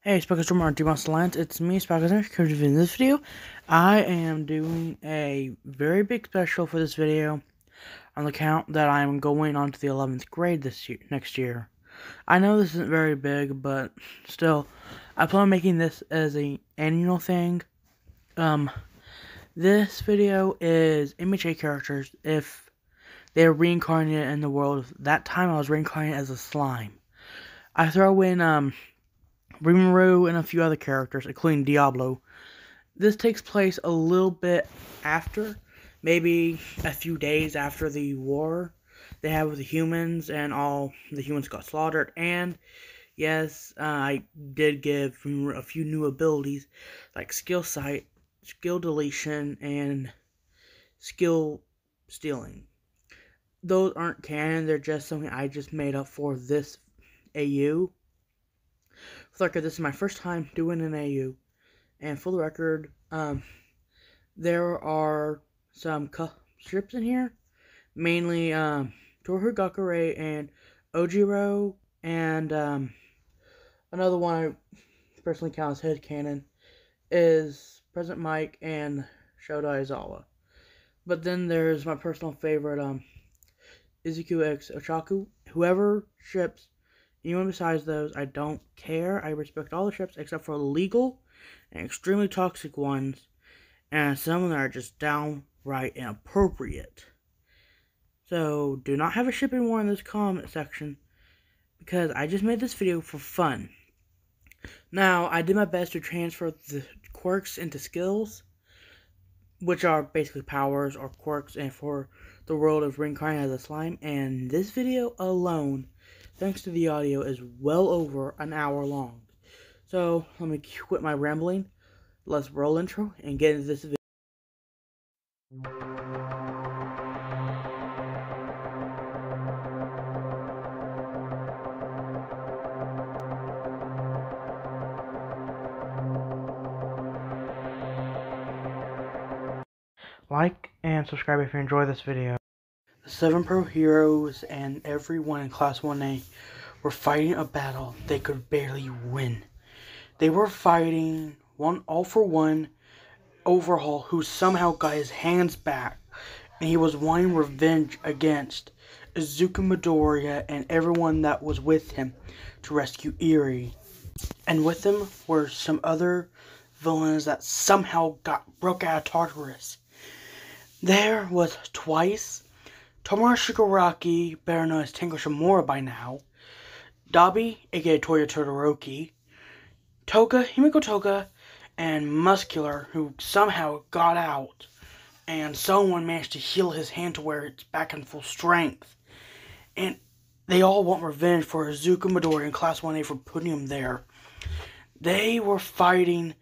Hey, Speckers from Lance. It's me, Speckers. In this video, I am doing a very big special for this video on the count that I'm going on to the 11th grade next year. I know this isn't very big, but still, I plan on making this as an annual thing. This video is MHA characters if they're reincarnated in the world. That time I was reincarnated as a slime. I throw in, Rimuru and a few other characters, including Diablo. This takes place a little bit after, maybe a few days after the war they had with the humans, and all the humans got slaughtered. And yes, I did give a few new abilities, like skill sight, skill deletion, and skill stealing. Those aren't canon, they're just something I just made up for this AU. For the record, this is my first time doing an AU, and for the record, there are some strips in here, mainly Toru and Ojiro, and another one I personally count as headcanon is President Mike and Shoto Aizawa. But then there's my personal favorite, Izuku x Ochaku. Whoever ships anyone besides those, I don't care. I respect all the ships except for legal and extremely toxic ones, and some of them are just downright inappropriate. So, do not have a shipping war in this comment section, because I just made this video for fun. Now, I did my best to transfer the quirks into skills, which are basically powers or quirks, and for the world of Reincarnated as a slime, and this video alone, thanks to the audio, is well over an hour long. So, let me quit my rambling. Let's roll intro and get into this video. Like and subscribe if you enjoy this video. The 7 pro heroes and everyone in Class 1A were fighting a battle they could barely win. They were fighting all for one Overhaul, who somehow got his hands back, and he was wanting revenge against Izuku Midoriya and everyone that was with him to rescue Eri. And with them were some other villains that somehow broke out of Tartarus. There was twice Tomoe Shigaraki, better known as Tenko Shimura by now, Dabi, aka Toya Todoroki, Toga, Himiko Toga, and Muscular, who somehow got out, and someone managed to heal his hand to where it's back in full strength. And they all want revenge for Izuku Midoriya in Class 1A for putting him there. They were fighting,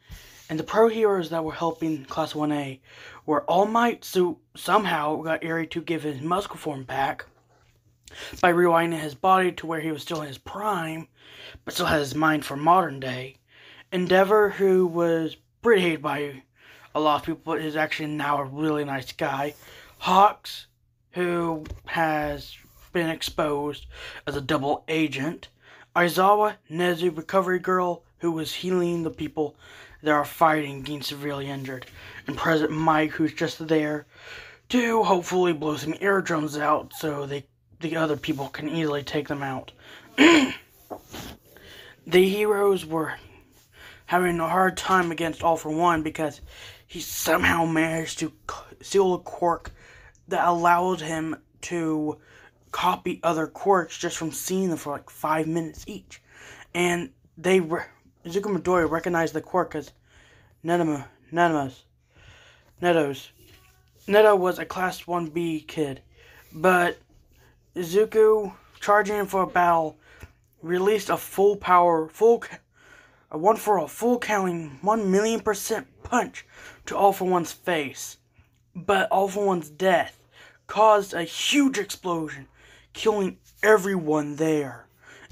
and the pro heroes that were helping Class 1A were All Might, who somehow got Eri to give his muscle form back by rewinding his body to where he was still in his prime, but still had his mind for modern day. Endeavor, who was pretty hated by a lot of people, but is actually now a really nice guy. Hawks, who has been exposed as a double agent. Aizawa, Nezu, recovery girl, who was healing the people that are fighting getting severely injured. And President Mike, who's just there to hopefully blow some eardrums out so the other people can easily take them out. The heroes were having a hard time against All for One because he somehow managed to steal a quirk that allowed him to copy other quirks just from seeing them for like 5 minutes each. And Izuku Midoriya recognized the quirk as Neto's. Neto was a Class 1B kid, but Izuku, charging in for a battle, released a full counting 1,000,000% punch to All for One's face. But All for One's death caused a huge explosion, killing everyone there.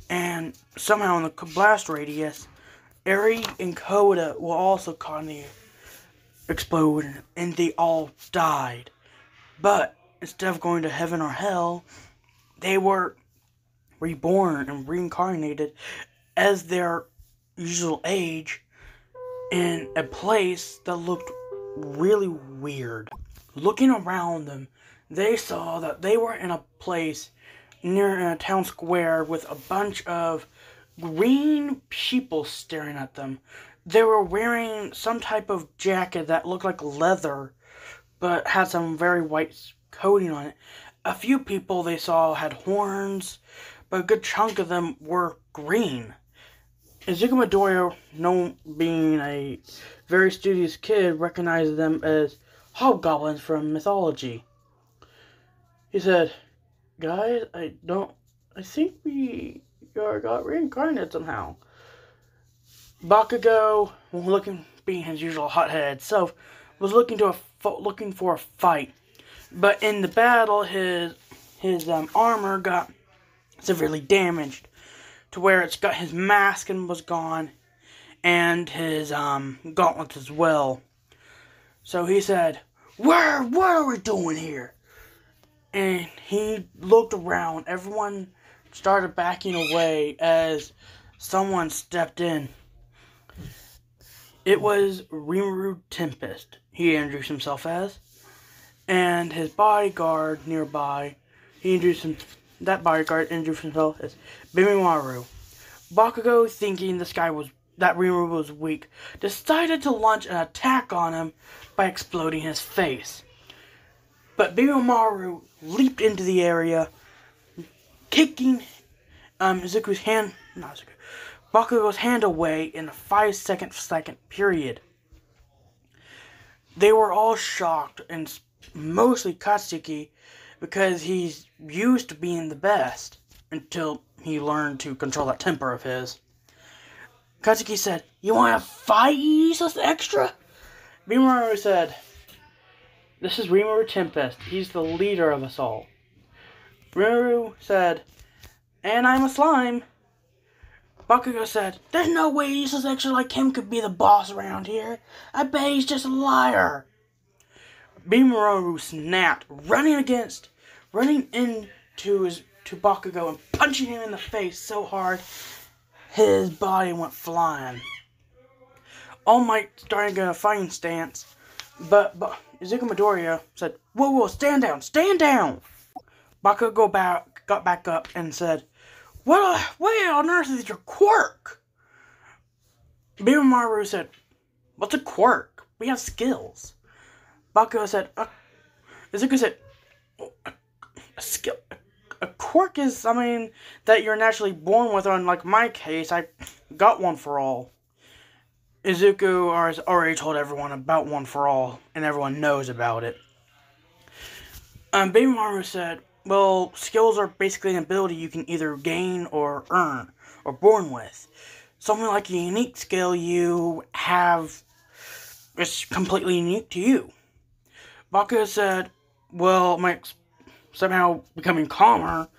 And somehow in the blast radius, Eri and Koda were also caught in the explosion, and they all died. But instead of going to heaven or hell, they were reborn and reincarnated as their usual age in a place that looked really weird. Looking around them, they saw that they were in a place near a town square with a bunch of green people staring at them. They were wearing some type of jacket that looked like leather, but had some very white coating on it. A few people they saw had horns, but a good chunk of them were green. Izuku Midoriya, known being a very studious kid, recognized them as hobgoblins from mythology. He said, "Guys, I think we got reincarnated somehow." Bakugo, being his usual hot-headed self, was looking for a fight. But in the battle, his armor got severely damaged, to where his mask was gone, and his gauntlets as well. So he said, what are we doing here?" And he looked around. Everyone started backing away as someone stepped in. It was Rimuru Tempest, he introduced himself as. And his bodyguard nearby, that bodyguard introduced himself as Bimimaru. Bakugo, thinking that Rimuru was weak, decided to launch an attack on him by exploding his face. But Bimimaru leaped into the area, kicking Bakugo's hand away in a 5-second period. They were all shocked, and mostly Katsuki, because he's used to being the best, until he learned to control that temper of his. Katsuki said, "You want to fight, you useless extra?" Bimimaru said, "This is Rimuru Tempest. He's the leader of us all." Rimuru said, "And I'm a slime." Bakugo said, "There's no way a useless extra like him could be the boss around here. I bet he's just a liar." Bimimaru snapped, running into Bakugo and punching him in the face so hard his body went flying. All Might started in a fighting stance, but Izuku Midoriya said, Whoa, stand down! Bakugo got back up and said, What on earth is your quirk?" Bimimaru said, "What's a quirk? We have skills." Bakugo said, Izuku said, "A skill? A quirk is something that you're naturally born with, or in like my case, I got one for all." Izuku has already told everyone about one for all, and everyone knows about it. Bimimaru said, "Well, skills are basically an ability you can either gain or earn, or born with. Something like a unique skill you have is completely unique to you." Bakugo said, "Well, somehow becoming calmer,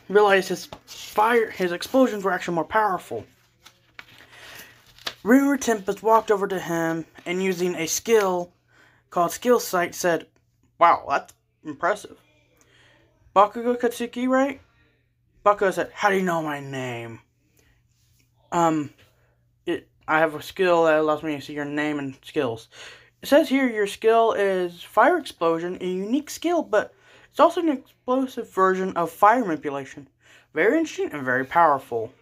realized his explosions were actually more powerful." Rimuru Tempest walked over to him and, using a skill called Skill Sight, said, "Wow, that's impressive. Bakugo Katsuki, right?" Bakugo said, "How do you know my name?" I have a skill that allows me to see your name and skills. It says here your skill is Fire Explosion, a unique skill, but it's also an explosive version of fire manipulation. Very interesting and very powerful.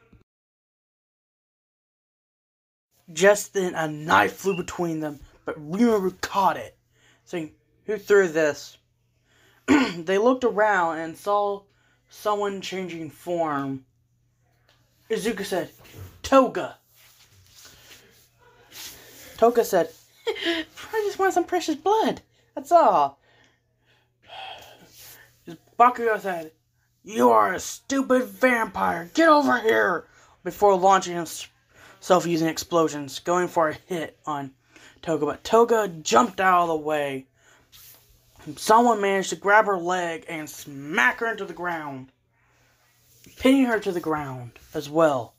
Just then, a knife flew between them, but Rimuru caught it, saying, "Who threw this?" They looked around and saw someone changing form. Izuku said, "Toga." Toga said, "I just want some precious blood. That's all." Bakugo said, "You are a stupid vampire. Get over here!" Before launching himself using explosions, going for a hit on Toga. But Toga jumped out of the way. Someone managed to grab her leg and smack her into the ground, pinning her to the ground as well.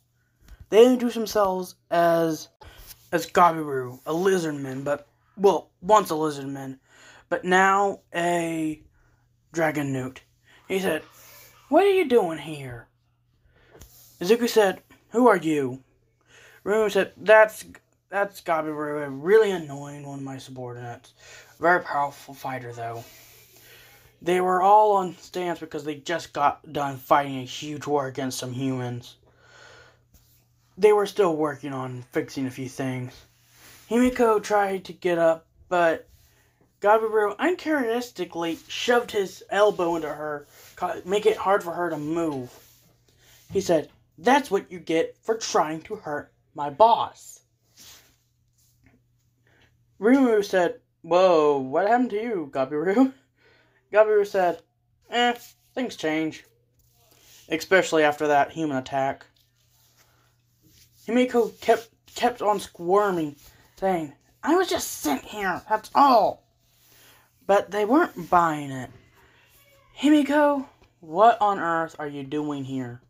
They introduced themselves as Gabiru, a lizardman, once a lizardman, but now a dragon newt. He said, "What are you doing here?" Izuku said, Who are you? Rimuru said, That's Gabiru, a really annoying one of my subordinates. Very powerful fighter, though. They were all on stance because they just got done fighting a huge war against some humans. They were still working on fixing a few things. Himiko tried to get up, but Gabiru uncharacteristically shoved his elbow into her, making it hard for her to move. He said, That's what you get for trying to hurt my boss. Rimuru said, Whoa, what happened to you, Gabiru? Gabiru said, things change. Especially after that human attack. Himiko kept on squirming, saying, I was just sent here, that's all. But they weren't buying it. Himiko, what on earth are you doing here?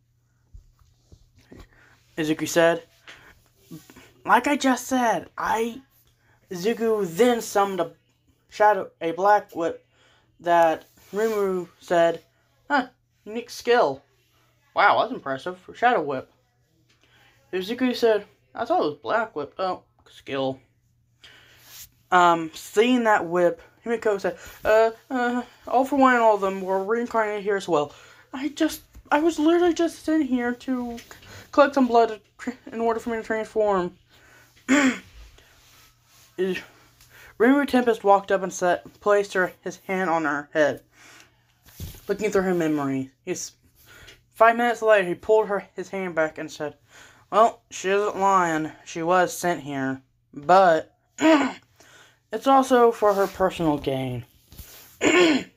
Izuku said, Like I just said, Izuku then summoned a black whip that Rimuru said, unique skill. Wow, that's impressive. Shadow whip. Izuku said, I thought it was black whip. Oh, skill. Seeing that whip, Himiko said, all for one and all of them were reincarnated here as well. I was literally just in here to collect some blood in order for me to transform. Rimuru Tempest walked up and placed his hand on her head, looking through her memory. 5 minutes later, he pulled his hand back and said, Well, she isn't lying. She was sent here. But it's also for her personal gain. Himiko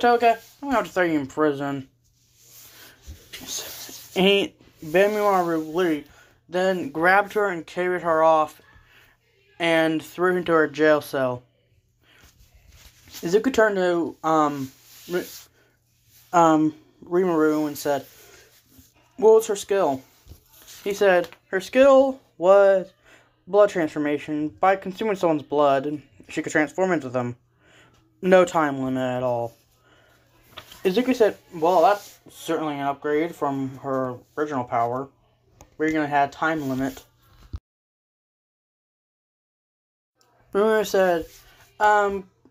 Toga, I'm going to have to throw you in prison. And Bemimaru literally then grabbed her and carried her off and threw her into her jail cell. Izuku turned to Rimuru and said, What was her skill? He said, her skill was blood transformation. By consuming someone's blood, she could transform into them. No time limit at all. Izuku said, Well, that's certainly an upgrade from her original power. We're going to have a time limit. Rimuru said,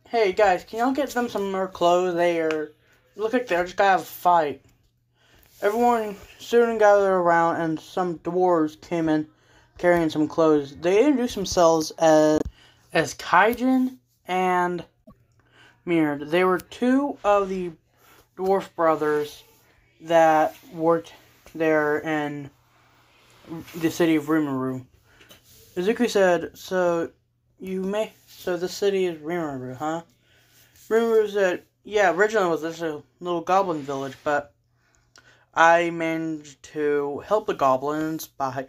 Hey guys, can y'all get them some more clothes? Look like they're just gonna have a fight. Everyone soon gathered around and some dwarves came in carrying some clothes. They introduced themselves as Kaijin and Mirrored. They were two of the dwarf brothers that worked there in the city of Rimuru. Izuku said, So the city is Rimuru, huh? Rimuru said, Yeah, originally it was just a little goblin village, but I managed to help the goblins by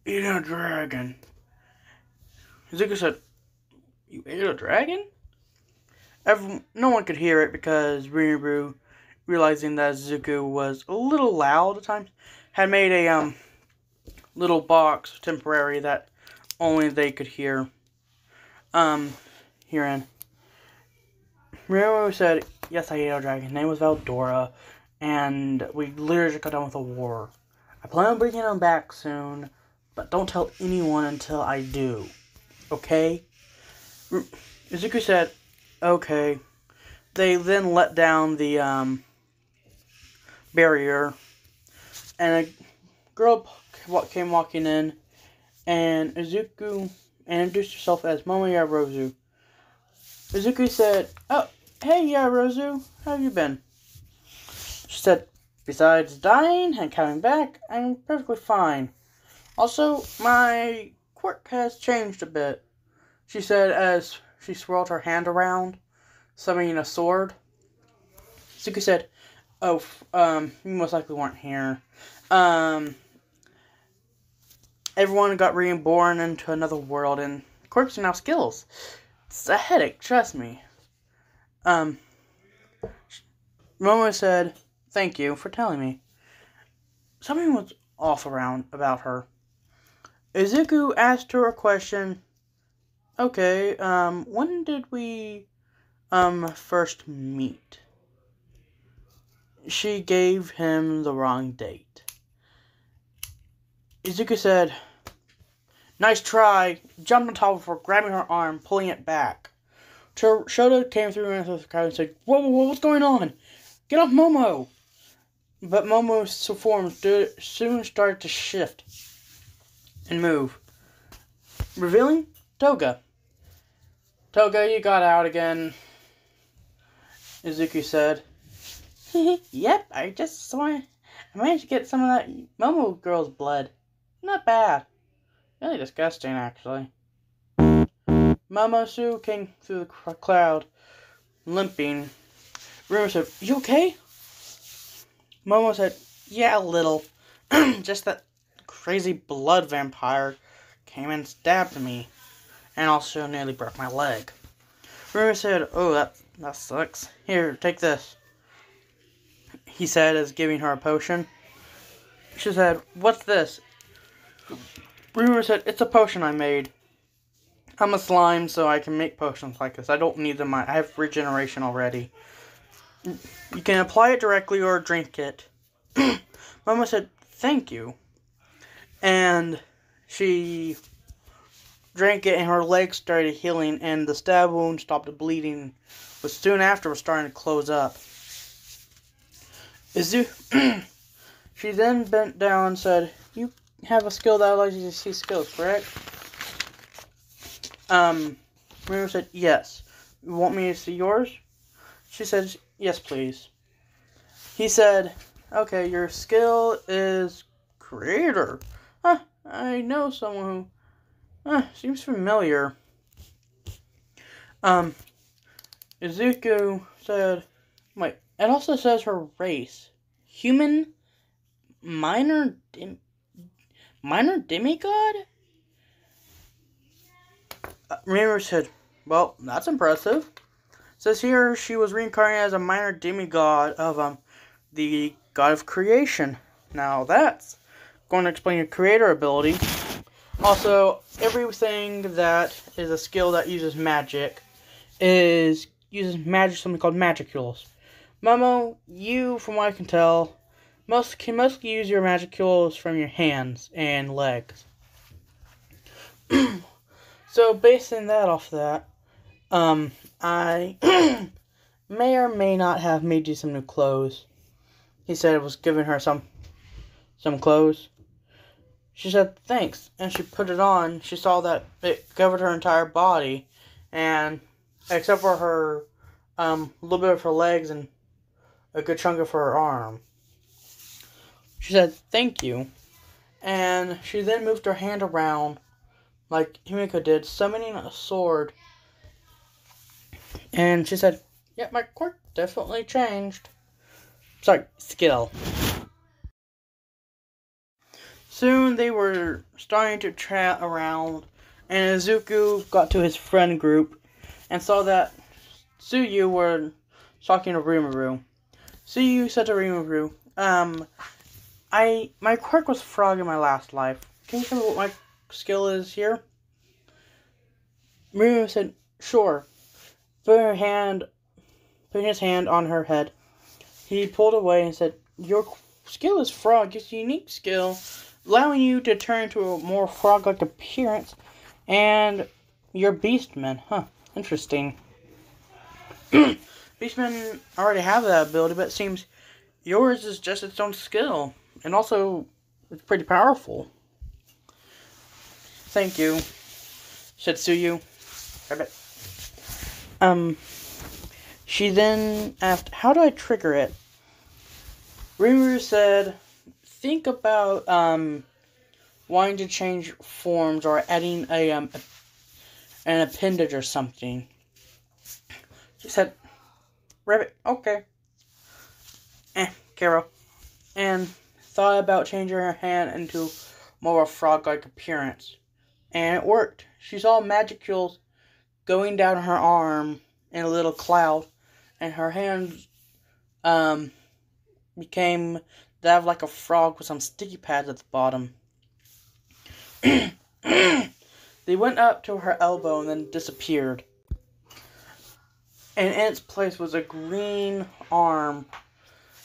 eating a dragon. Izuku said, You ate a dragon? No one could hear it because Rimuru, realizing that Izuku was a little loud at times, had made a little box temporary that only they could hear. Herein. Rimuru said, Yes, I ate a dragon. His name was Valdora, and we literally just got done with a war. I plan on bringing him back soon, but don't tell anyone until I do. Okay? Izuku said, Okay. They then let down the barrier, and a girl came walking in, and Izuku introduced herself as Momo Yarozu. Izuku said, Oh, hey Yarozu, how have you been? She said, Besides dying and coming back, I'm perfectly fine. Also, my quirk has changed a bit, she said as she swirled her hand around, summoning a sword. Izuku said, Oh, you most likely weren't here. Everyone got reborn into another world, and quirks are now skills. It's a headache, trust me. Momo said, Thank you for telling me. Something was off about her. Izuku asked her a question. Okay, when did we, first meet? She gave him the wrong date. Izuku said, "Nice try," jumped on top of her, grabbing her arm, pulling it back. Shoto came through into the crowd and said, whoa, what's going on? Get off Momo! But Momo's form soon started to shift and move, revealing Toga. "Toga, you got out again," Izuku said. "Yep, I managed to get some of that Momo girl's blood. Not bad. Really disgusting, actually." Momosu came through the crowd, limping. Rumor said, "You okay?" Momo said, "Yeah, a little. Just that crazy blood vampire came and stabbed me, and also nearly broke my leg." Rumor said, "Oh, that sucks. Here, take this," he said as giving her a potion. She said, "What's this?" Rumor said, "It's a potion I made. I'm a slime, so I can make potions like this. I don't need them. I have regeneration already. You can apply it directly or drink it." Momo said, "Thank you." And she drank it, and her legs started healing, and the stab wound stopped bleeding, but soon after was starting to close up. She then bent down and said, "You have a skill that allows you to see skills, correct?" Rino said, "Yes. You want me to see yours?" She said, "Yes, please." He said, "Okay, your skill is creator. I know someone who seems familiar." Izuku said, "Wait, it also says her race. Human minor demigod?" Rino said, "Well, that's impressive. It says here she was reincarnated as a minor demigod of the god of creation. Now that's going to explain your creator ability. Also, everything that is a skill that uses magic uses something called magicules. Momo, you, from what I can tell, can mostly use your magicules from your hands and legs." So, basing that off that, I may or may not have made you some new clothes. He said it was giving her some clothes. She said, "Thanks," and she put it on. She saw that it covered her entire body, and except for her, little bit of her legs and a good chunk of her arm. She said, "Thank you," and she then moved her hand around like Himiko did, summoning a sword. And she said, "Yeah, my quirk definitely changed." Sorry, skill. Soon they were starting to chat around, and Izuku got to his friend group and saw that Tsuyu were talking to Rimuru. Tsuyu said to Rimuru, my quirk was frog in my last life. Can you tell me what my skill is here?" Rimuru said, "Sure." Putting his hand on her head, he pulled away and said, "Your skill is frog. It's a unique skill, allowing you to turn to a more frog-like appearance, and you're Beastman. Interesting." Beastmen already have that ability, but it seems yours is just its own skill, and also it's pretty powerful. "Thank you," said Tsuyu. She then asked, "How do I trigger it?" Rimuru said, "Think about wanting to change forms or adding an appendage or something." She said, "Rabbit, okay." Karo. And thought about changing her hand into more of a frog-like appearance. And it worked. She saw magicules going down her arm in a little cloud, and her hands became that of like a frog with some sticky pads at the bottom. They went up to her elbow and then disappeared. And in its place was a green arm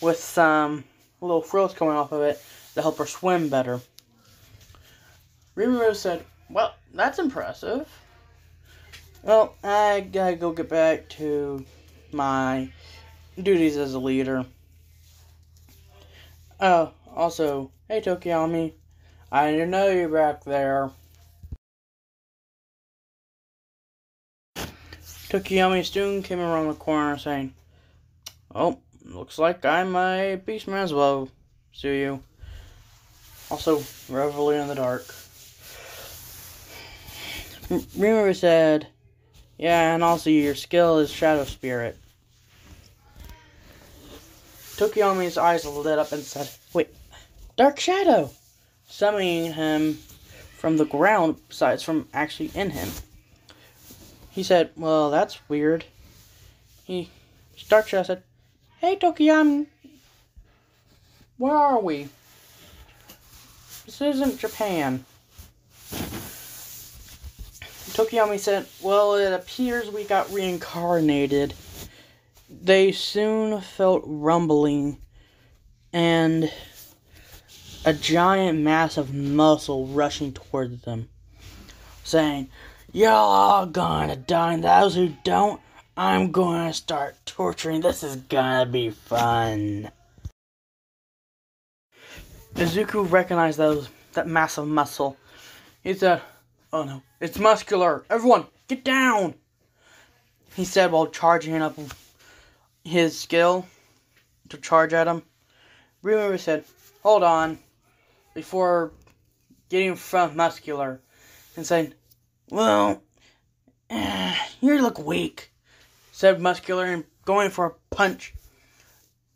with some little frills coming off of it to help her swim better. Rimuru said, well, that's impressive. Well, I gotta go get back to my duties as a leader. Oh, also, hey Tokoyami, I didn't know you were back there. Tokoyami soon came around the corner saying, oh, looks like I'm a beastman as well, Tsuyu. Also, reveling in the dark. Rimuru said, yeah, and also your skill is Shadow Spirit. Tokoyami's eyes lit up and said, wait, Dark Shadow! Summoning him from the ground, besides from actually in him. He said, well, that's weird. Dark Shadow said, hey Tokoyami, where are we? This isn't Japan. Tokoyami said, well, it appears we got reincarnated. They soon felt rumbling and a giant mass of muscle rushing towards them, saying, y'all are gonna die, and those who don't, I'm gonna start torturing. This is gonna be fun. Izuku recognized that mass of muscle. He said, oh no, it's muscular. Everyone, get down! He said while charging up his skill to charge at him. Rimuru said, hold on, before getting from muscular and saying, well, you look weak, said muscular, and going for a punch.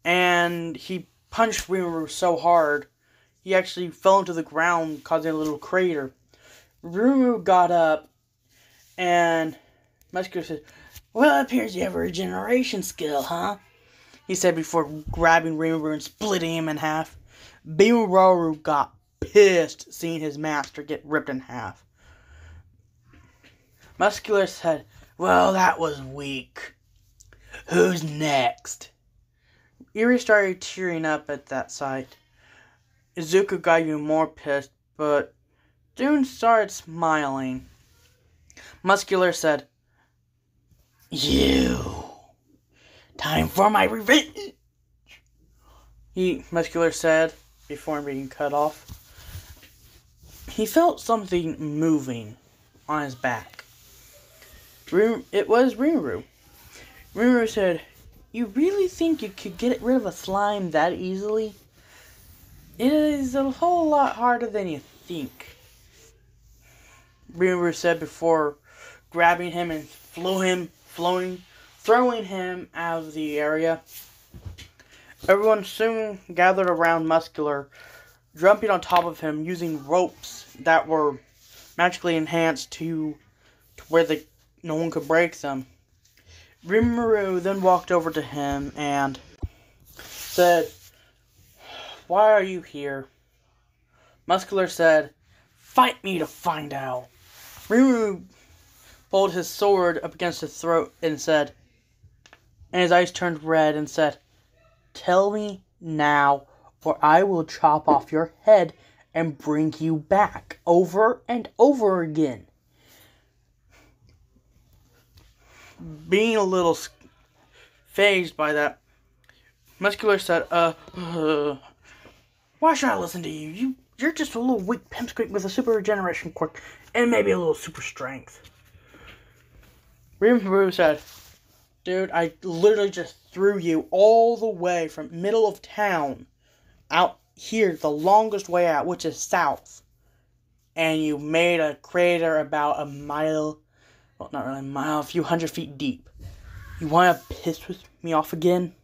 And he punched Rimuru so hard, he actually fell into the ground, causing a little crater. Rimuru got up, and muscular said, well, it appears you have a regeneration skill, huh? He said before grabbing Rimuru and splitting him in half. Rimuru got pissed seeing his master get ripped in half. Muscular said, well, that was weak. Who's next? Eri started tearing up at that sight. Izuku got even more pissed, but soon started smiling. Muscular said, you. Time for my revenge. Muscular said before being cut off. He felt something moving on his back. It was Rimuru. Rimuru said, you really think you could get rid of a slime that easily? It is a whole lot harder than you think. Rimuru said before grabbing him and throwing him out of the area. Everyone soon gathered around Muscular, jumping on top of him using ropes that were magically enhanced to where no one could break them. Rimuru then walked over to him and said, why are you here? Muscular said, fight me to find out. Rimuru pulled his sword up against his throat and said, and his eyes turned red and said, tell me now, or I will chop off your head and bring you back over and over again. Being a little fazed by that, Muscular said, why should I listen to you? You're just a little weak pimpsqueak with a super regeneration quirk and maybe a little super strength. Rimuru said, dude, I literally just threw you all the way from middle of town out here, the longest way out, which is south. And you made a crater about a mile, well, not really a mile, a few 100 feet deep. You want to piss with me off again?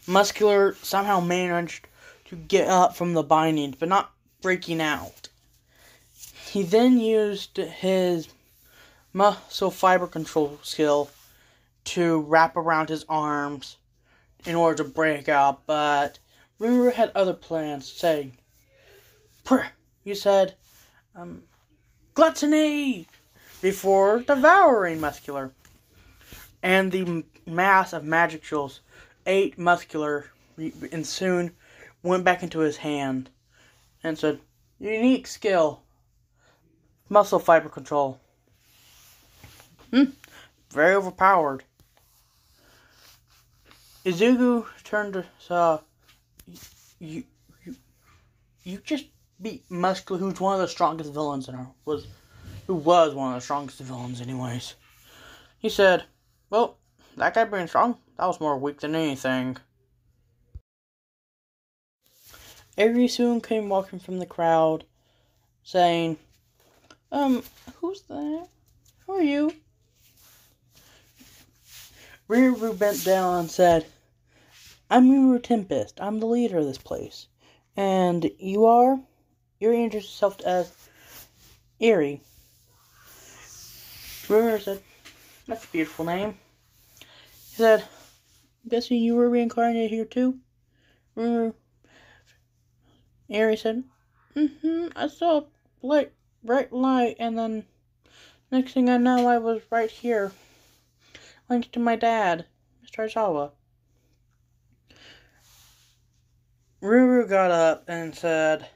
Muscular somehow managed to get up from the bindings, but not breaking out. He then used his muscle fiber control skill to wrap around his arms in order to break out, but Rimuru had other plans, saying, you said, gluttony, before devouring Muscular. And the mass of magic jewels ate Muscular and soon went back into his hand and said, Unique skill. Muscle fiber control. Very overpowered. Izuku turned to you just beat Muscular, who's one of the strongest villains who was one of the strongest villains anyways. He said, well, that guy being strong, that was more weak than anything. Eri soon came walking from the crowd, saying, who's that? Who are you? Riruru bent down and said, I'm Riruru Tempest. I'm the leader of this place. And you are? Eri introduced herself as Eri. Riruru said, that's a beautiful name. He said, I'm guessing you were reincarnated here too? Riruru. Eri said, I saw a bright light, and then next thing I know, I was right here. Thanks to my dad, Mr. Aizawa. Riruru got up and said,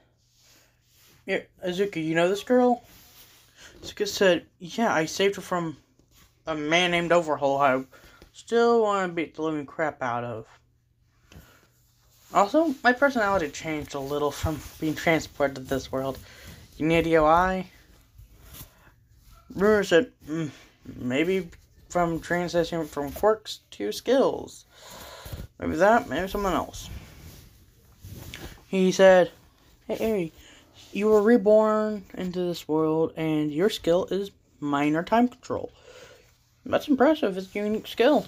Izuku, you know this girl? Izuku said, yeah, I saved her from a man named Overhaul I still want to beat the living crap out of. Also, my personality changed a little from being transported to this world. You need DOI? Riruru said, maybe from transition from quirks to skills. Maybe that, maybe someone else. He said, hey Eri, you were reborn into this world and your skill is minor time control. That's impressive, it's a unique skill.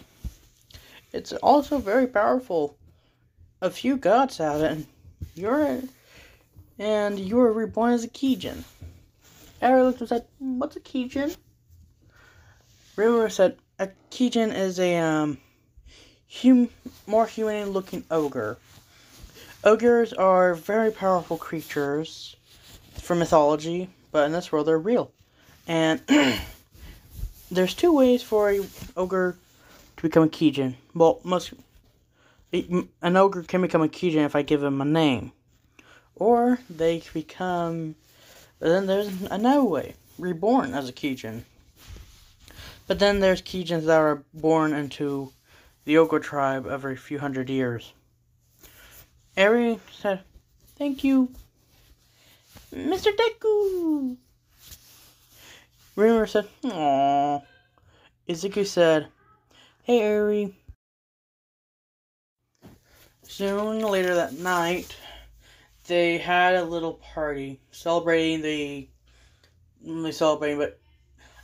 It's also very powerful. A few gods have it, and you were reborn as a Kijin. Eri looked and said, what's a Kijin? Riruru said, a Kijin is a more human-looking ogre. Ogres are very powerful creatures from mythology, but in this world they're real. And there's two ways for an ogre to become a Kijin. Well, an ogre can become a Kijin if I give him a name. Or they become... Then there's another way. Reborn as a Kijin. But then there's Kijins that are born into the ogre tribe every few hundred years. Eri said, thank you, Mr. Deku. Riruru said, aww. Izuku said, hey Eri. Soon later that night, they had a little party but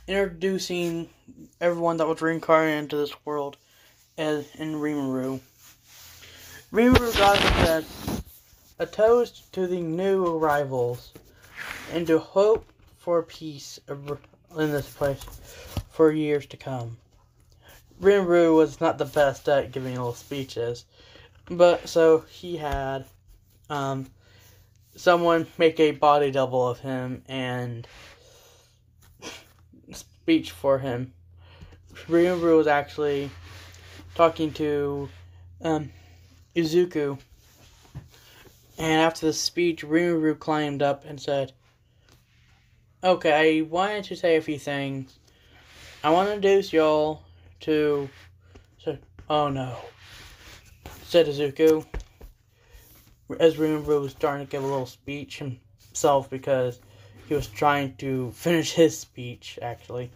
introducing everyone that was reincarnated into this world in Rimuru. Rimuru got up and said, a toast to the new arrivals, and to hope for peace in this place for years to come. Rimuru was not the best at giving little speeches, but so he had someone make a body double of him and speech for him. Rimuru was actually talking to Izuku, and after the speech, Rimuru climbed up and said, okay, I wanted to say a few things. I want to introduce y'all to... Oh no, said Izuku, as Rimuru was starting to give a little speech himself because he was trying to finish his speech, actually.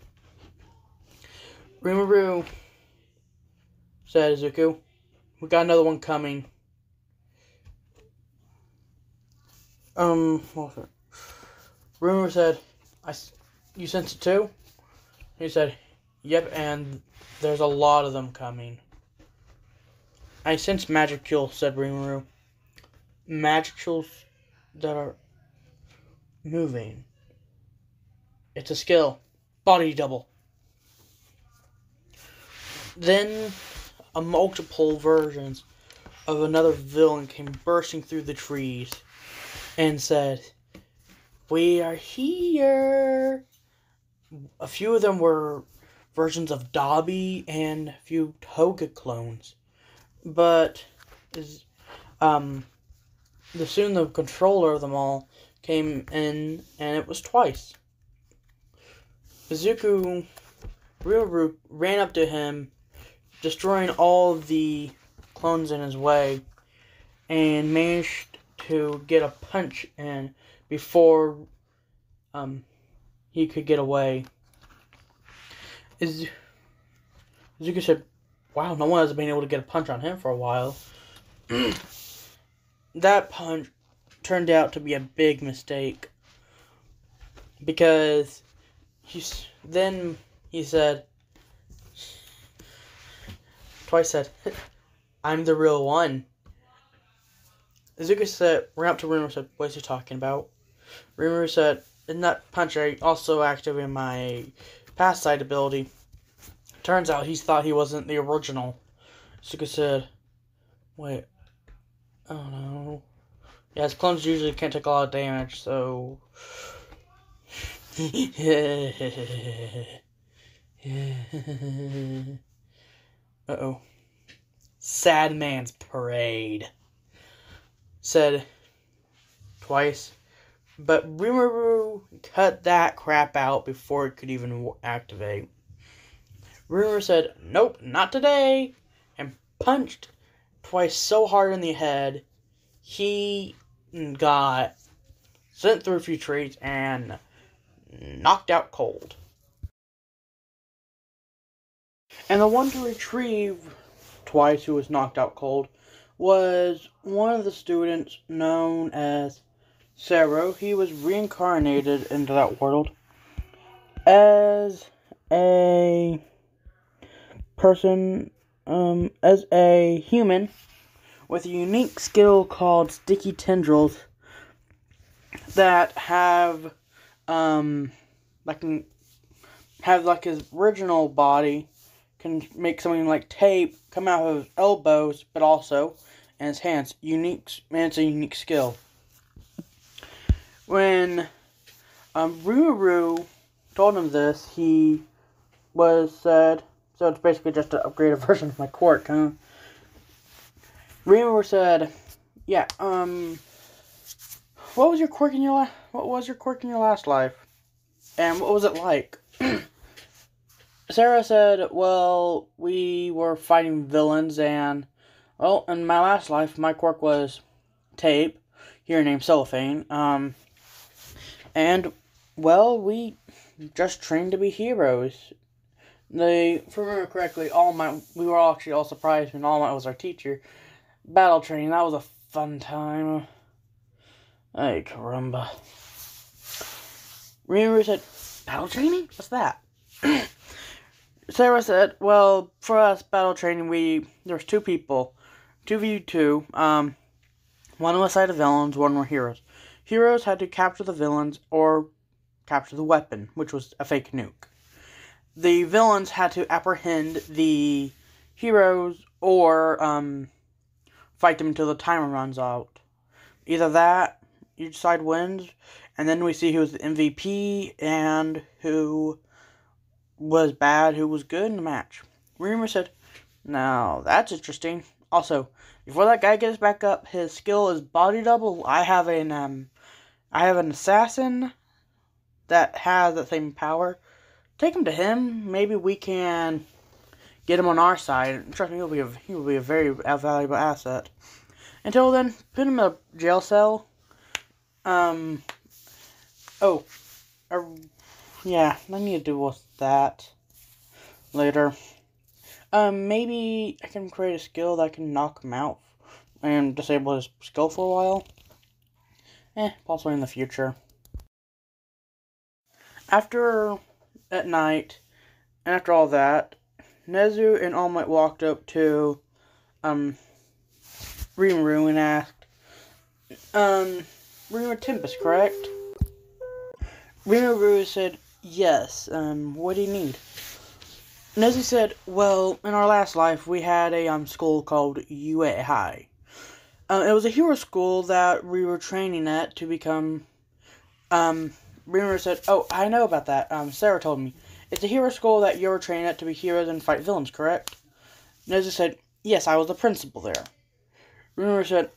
Rimuru said, Izuku, we got another one coming. Rimuru said, you sense it too? He said, yep, and there's a lot of them coming. I sense magic jewels, said Rimuru. Magic jewels that are moving. It's a skill. Body double. Then multiple versions of another villain came bursting through the trees and said, we are here. A few of them were versions of Dobby and a few Toga clones. But soon the controller of them all came in, and it was twice. Izuku ran up to him, destroying all of the clones in his way, and managed to get a punch in before he could get away. Izuku said, "Wow, no one has been able to get a punch on him for a while." That punch turned out to be a big mistake, because he said, twice said, "I'm the real one." Izuku ran up to Rimuru and said, "What is he talking about?" Rimuru said, "In that punch, I also activated my past sight ability." Turns out he thought he wasn't the original. Izuku said, "Wait, oh no." Yeah, his clones usually can't take a lot of damage, so... Uh-oh. Sad man's parade. Said twice. But Rimuru cut that crap out before it could even activate. Rimuru said, "Nope, not today," and punched twice so hard in the head, he got sent through a few trees and knocked out cold. And the one to retrieve twice who was knocked out cold was one of the students known as Sero. He was reincarnated into that world as a person, as a human with a unique skill called sticky tendrils that have like his original body, can make something like tape come out of his elbows, but also in his hands. It's a unique skill. When Rimuru told him this, he said, so it's basically just an upgraded version of my quirk, huh? Rimuru said, "Yeah, what was your quirk in your last life? And what was it like?" Sarah said, "Well, we were fighting villains, and, well, in my last life, my quirk was tape, here named cellophane, and, well, we just trained to be heroes. If I remember correctly, we were actually all surprised when All Might was our teacher. Battle training, that was a fun time. Ay, caramba." Rimuru said, "Battle training? What's that?" Sarah said, "Well, for us, battle training, there was 2 people. 2v2. One was side of villains, one were heroes. Heroes had to capture the villains or capture the weapon, which was a fake nuke. The villains had to apprehend the heroes or fight them until the timer runs out. Either that, each side wins, and then we see who was the MVP and who was bad, who was good in the match." Rimuru said, "Now, that's interesting. Also, before that guy gets back up, his skill is body double. I have an assassin that has the same power. Take him to him. Maybe we can get him on our side. Trust me, he will be a very valuable asset. Until then, put him in a jail cell. Yeah, I need to deal with that later. Maybe I can create a skill that can knock him out and disable his skill for a while. Possibly in the future." At night, and after all that, Nezu and All Might walked up to Rimuru and asked, "Rimuru Tempest, correct?" Rimuru said, "Yes, what do you need?" Nezu said, "Well, in our last life, we had a school called UA. It was a hero school that we were training at to become, Rimuru said, "Oh, I know about that. Sarah told me. It's a hero school that you were training at to be heroes and fight villains, correct?" Nezu said, "Yes, I was the principal there." Rimuru said,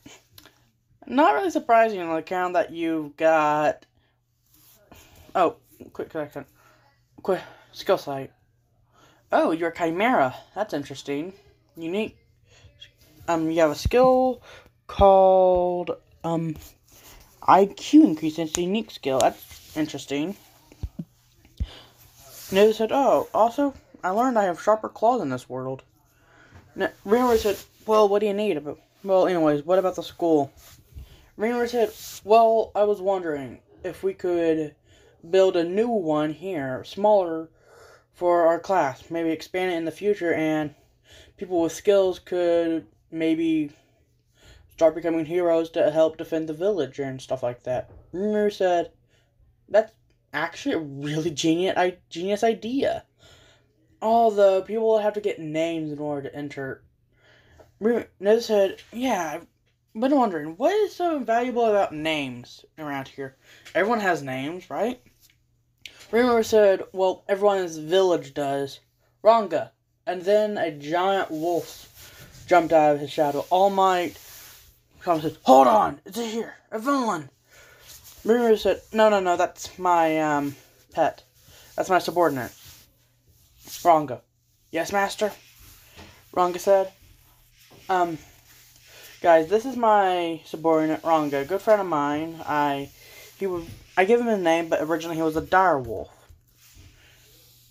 Not really surprising on account that you've got... Oh, quick correction. Quick, skill site. Oh, you're a chimera. That's interesting. Unique. You have a skill called, IQ increase. It's a unique skill. That's interesting. Nezu said, oh, also, I learned I have sharper claws in this world. Rinru said, well, what do you need? Well, anyways, what about the school? Rinru said, well, I was wondering if we could build a new one here, smaller for our class. Maybe expand it in the future, and people with skills could maybe start becoming heroes to help defend the village and stuff like that. Rinru said, that's actually a really genius idea. All the people have to get names in order to enter. Nezu said, yeah, I've been wondering, what is so valuable about names around here? Everyone has names, right? Rinru said, well, everyone in this village does. Ranga. And then a giant wolf jumped out of his shadow. All Might comes and said, hold on, it's here, a villain. Rinru said, no, that's my, pet. That's my subordinate. Ranga. Yes, master? Ranga said. Guys, this is my subordinate, Ranga, a good friend of mine. I give him his name, but originally he was a dire wolf.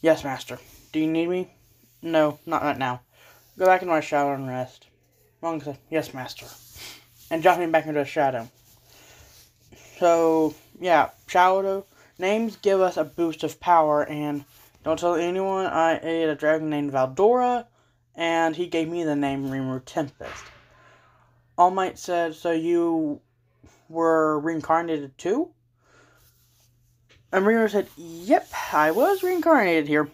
Yes, master. Do you need me? No, not right now. Go back into my shadow and rest. Ranga said, yes, master. And dropped me back into a shadow. So, yeah, shadow names give us a boost of power, and don't tell anyone I ate a dragon named Valdora, and he gave me the name Rimuru Tempest. All Might said, so you were reincarnated too? And Rimuru said, yep, I was reincarnated here.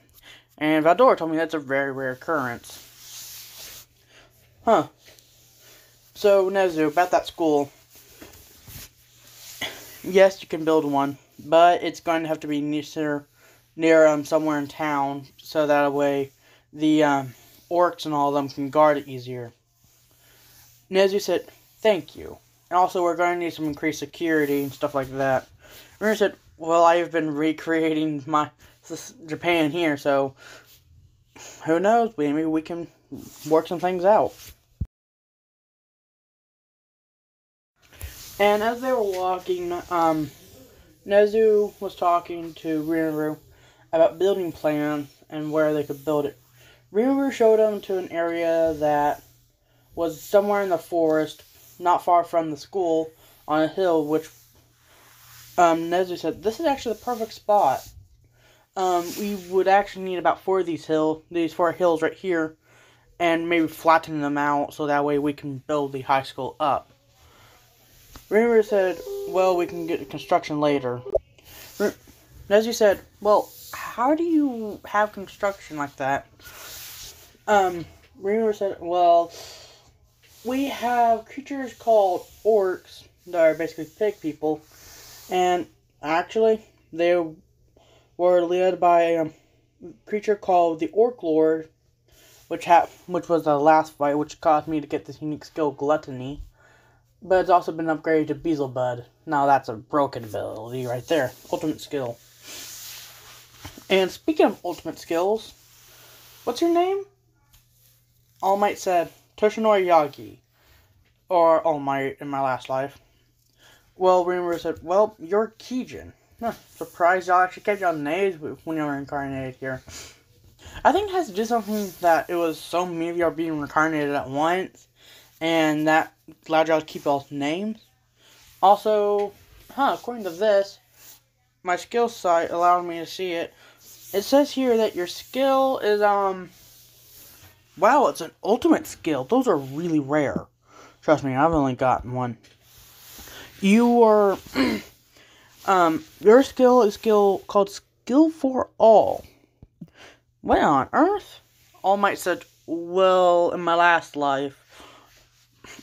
And Valdora told me that's a very rare occurrence. Huh. So, Nezu, about that school. Yes, you can build one, but it's going to have to be near somewhere in town, so that way the orcs and all of them can guard it easier. Nezu said, thank you. And also, we're going to need some increased security and stuff like that. Rinru said, well, I have been recreating my Japan here, so who knows? Maybe we can work some things out. And as they were walking, Nezu was talking to Rinru about building plans and where they could build it. Rinru showed him to an area that was somewhere in the forest, not far from the school, on a hill, which Nezu said, this is actually the perfect spot. We would actually need about 4 of these 4 hills right here, and maybe flatten them out so that way we can build the high school up. Rinru said, well, we can get construction later. Nezu said, well, how do you have construction like that? Rinru said, well, we have creatures called orcs that are basically pig people, and actually, they were led by a creature called the Orc Lord, which was the last fight, which caused me to get this unique skill, Gluttony. But it's also been upgraded to Beelzebub. Now that's a broken ability right there. Ultimate skill. And speaking of ultimate skills, what's your name? All Might said, Toshinori Yagi. Or All Might in my last life. Well, Rinru said, well, you're Kijin. Huh, surprised y'all actually kept your names when you were reincarnated here. I think it has to do something that it was so many of y'all being reincarnated at once, and that allowed y'all to keep y'all's names. Also, according to this, my skill site allowed me to see it. It says here that your skill is, wow, it's an ultimate skill. Those are really rare. Trust me, I've only gotten one. You are, your skill is called Skill for All. What on earth? All Might said, well, in my last life,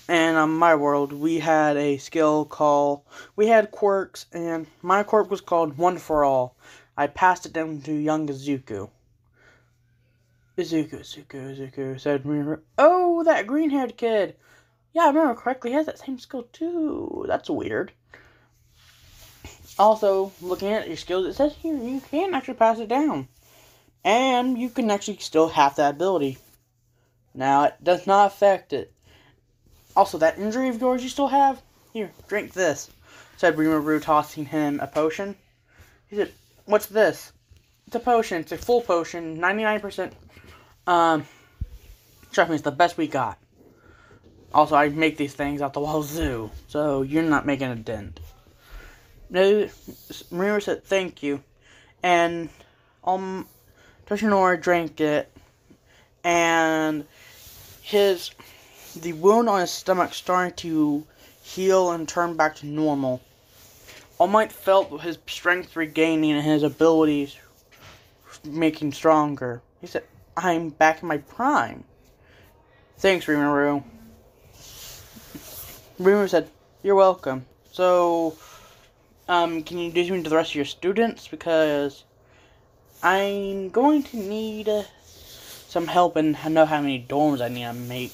and on my world, we had a skill we had quirks, and my quirk was called One for All. I passed it down to young Izuku. Izuku, said Mina. Oh, that green-haired kid. Yeah, I remember correctly, he has that same skill too. That's weird. Also, looking at your skills, it says here you can actually pass it down. And you can actually still have that ability. Now, it does not affect it. Also, that injury of yours you still have, here, drink this, said Rimuru, tossing him a potion. He said, what's this? It's a potion. It's a full potion, 99%. Trust me, it's the best we got. Also, I make these things out the wazoo, so you're not making a dent. Rimuru said, thank you. And, Toshinori drank it, and the wound on his stomach started to heal and turn back to normal. All Might felt his strength regaining and his abilities making stronger. He said, I'm back in my prime. Thanks, Rimuru. Rimuru said, you're welcome. So, can you introduce me to the rest of your students? Because I'm going to need some help and know how many dorms I need to make.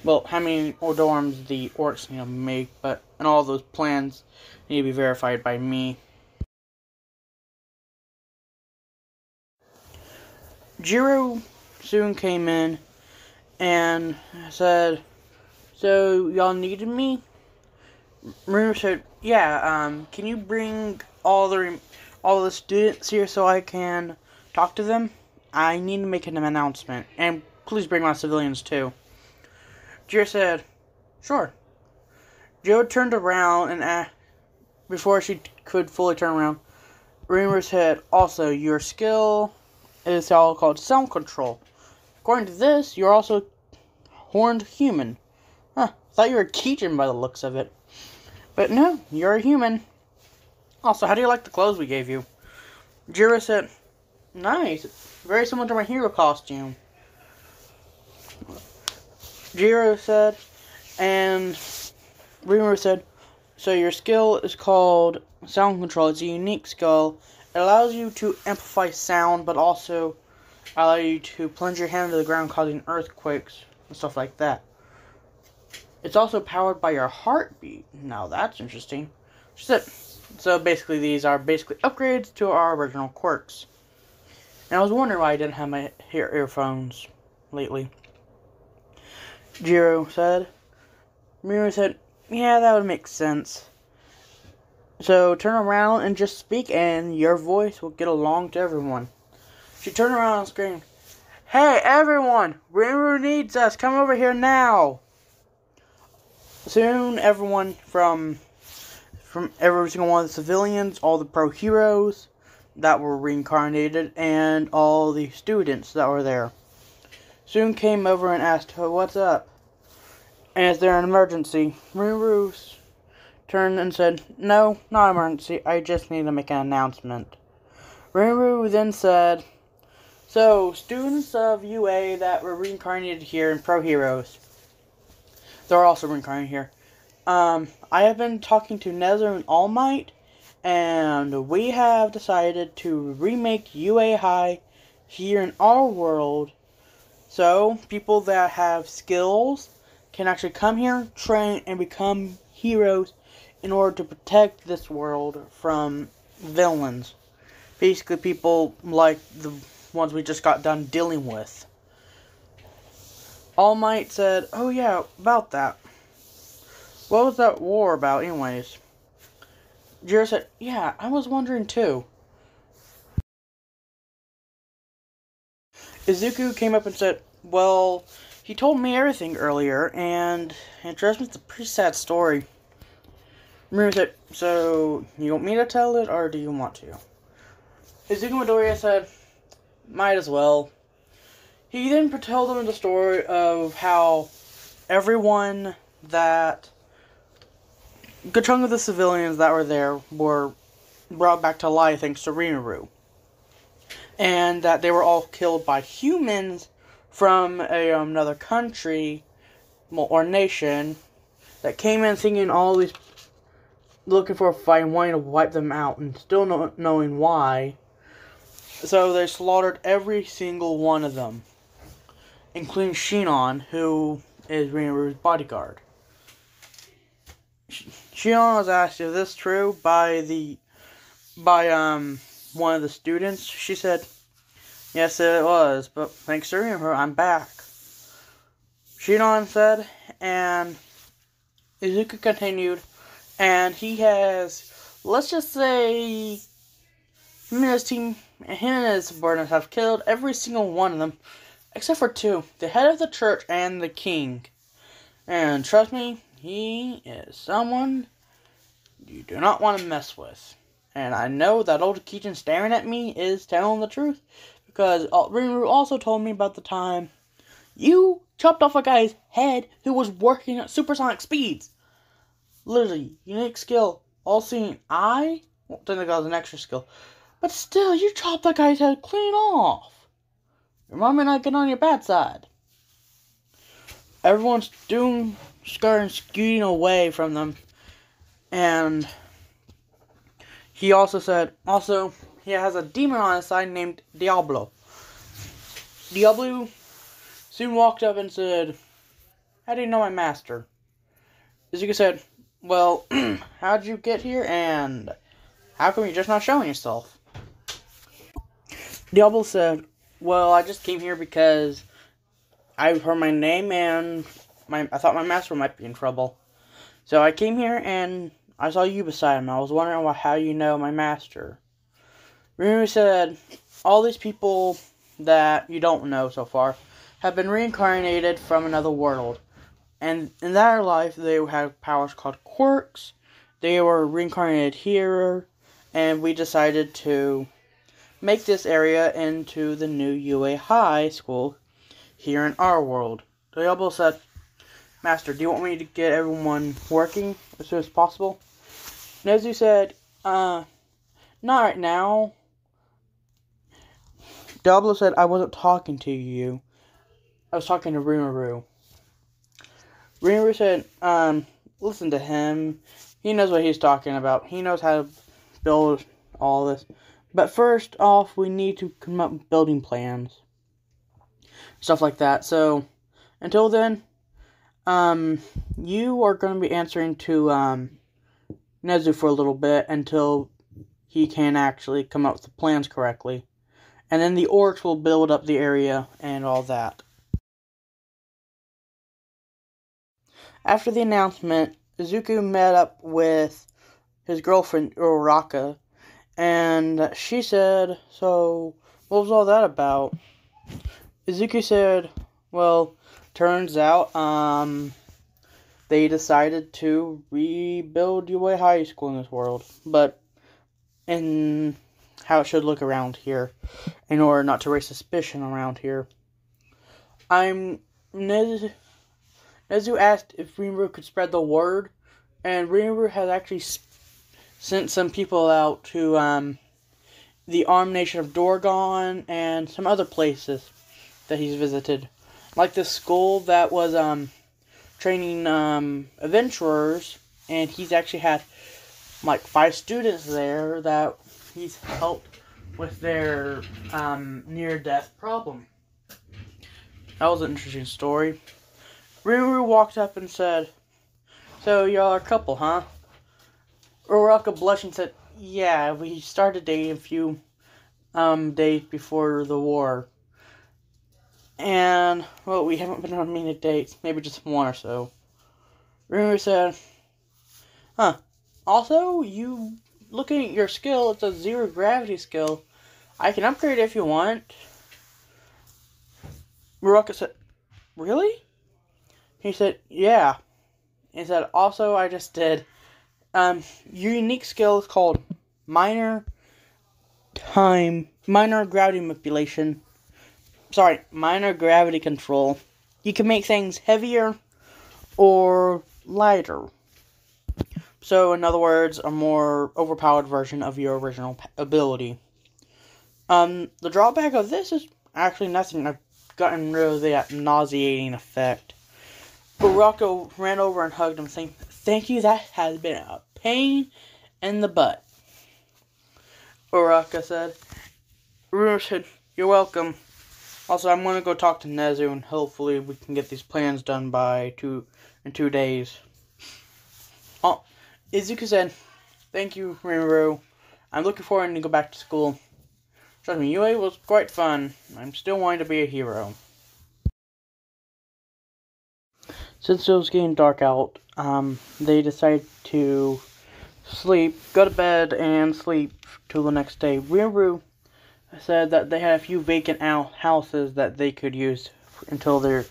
Well, how many dorms the orcs need to make, and all those plans need to be verified by me. Jiro soon came in and said, so y'all needed me? Maria said, yeah, can you bring all the students here so I can talk to them? I need to make an announcement, and please bring my civilians too. Jiro said, sure. Jiro turned around, and before she could fully turn around, Rimuru said, also, your skill is all called sound control. According to this, you're also horned human. Huh, thought you were a Kijin by the looks of it. But no, you're a human. Also, how do you like the clothes we gave you? Jiro said, nice. Very similar to my hero costume. Jiro said, and Rimuru said, so your skill is called sound control. It's a unique skill. It allows you to amplify sound, but also allow you to plunge your hand into the ground, causing earthquakes and stuff like that. It's also powered by your heartbeat. Now that's interesting. She said, so basically these are basically upgrades to our original quirks. And I was wondering why I didn't have my earphones lately. Jiro said. Miru said, yeah, that would make sense. So turn around and just speak and your voice will get along to everyone. She turned around and screamed, hey everyone! Rimuru needs us! Come over here now! Soon everyone from every single one of the civilians, all the pro heroes that were reincarnated, and all the students that were there soon came over and asked, what's up? And is there an emergency? Rimuru turned and said, no, not an emergency. I just need to make an announcement. Rimuru then said, so, students of UA that were reincarnated here and pro heroes, they're also reincarnated here. I have been talking to Nezu and All Might, and we have decided to remake UA High here in our world. So, people that have skills can actually come here, train, and become heroes in order to protect this world from villains. Basically, people like the ones we just got done dealing with. All Might said, oh yeah, about that. What was that war about anyways? Jiro said, yeah, I was wondering too. Izuku came up and said, well, he told me everything earlier, and trust me, it's a pretty sad story. Miru said, so, you want me to tell it, or do you want to? Izuku Midoriya said, might as well. He then told them the story of how everyone that... a good chunk of the civilians that were there were brought back to life thanks to Rimuru. And that they were all killed by humans from another country or nation that came in thinking all these... looking for a fight and wanting to wipe them out and still not knowing why. So they slaughtered every single one of them, including Shinon, who is Rinru's bodyguard. Shion was asked if this is true by one of the students. She said, yes, it was, but thanks to Rinru, I'm back. Shion said, and Izuku continued, and he has, let's just say, him and his subordinates have killed every single one of them, except for two, the head of the church and the king. And trust me, he is someone you do not want to mess with. And I know that old Kijin staring at me is telling the truth, because Rinru also told me about the time you chopped off a guy's head who was working at supersonic speeds. Literally, unique skill, all-seeing eye. Well, technically that was an extra skill. But still, you chopped that guy's head clean off. Your mom and I get on your bad side. Everyone's scooting away from them. And he also said, he has a demon on his side named Diablo. Diablo soon walked up and said, how do you know my master? Izuku said, well, how'd you get here and how come you're just not showing yourself? Diablo said, well, I just came here because I heard my name and I thought my master might be in trouble. So I came here and I saw you beside him. I was wondering how you know my master. Rinru said, all these people that you don't know so far have been reincarnated from another world. And in their life, they had powers called quirks. They were reincarnated here, and we decided to make this area into the new UA High School here in our world. Diablo said, Master, do you want me to get everyone working as soon as possible? Nezu said, not right now. Diablo said, I wasn't talking to you. I was talking to Rinru. Rinru said, listen to him. He knows what he's talking about. He knows how to build all this. But first off, we need to come up with building plans. Stuff like that. So, until then, you are going to be answering to, Nezu for a little bit until he can actually come up with the plans correctly. And then the orcs will build up the area and all that. After the announcement, Izuku met up with his girlfriend, Uraraka, and she said, so, what was all that about? Izuku said, well, turns out, they decided to rebuild UA High School in this world, but in how it should look around here, in order not to raise suspicion around here. Nezu asked if Rinru could spread the word, and Rinru has actually sent some people out to the Armed Nation of Dorgon and some other places that he's visited. Like the school that was training adventurers, and he's actually had like 5 students there that he's helped with their near-death problem. That was an interesting story. Rinru walked up and said, so y'all are a couple, huh? Uraraka blushed and said, yeah, we started dating a few days before the war. And, well, we haven't been on many dates, maybe just one or so. Rinru said, huh, also, you, looking at your skill, it's a 0 gravity skill. I can upgrade it if you want. Uraraka said, really? He said, yeah. He said, also, I just did. Your unique skill is called minor gravity manipulation. Sorry, minor gravity control. You can make things heavier or lighter. So, in other words, a more overpowered version of your original ability. The drawback of this is actually nothing. I've gotten rid of that nauseating effect. Uraraka ran over and hugged him, saying, thank you, that has been a pain in the butt. Uraraka said, Rinru said, you're welcome. Also, I'm gonna go talk to Nezu, and hopefully we can get these plans done in 2 days. Oh, Izuku said, "Thank you, Rimuru. I'm looking forward to go back to school. Trust me, UA was quite fun. I'm still wanting to be a hero." Since it was getting dark out, they decided to go to bed, and sleep till the next day. Rimuru said that they had a few vacant houses that they could use until their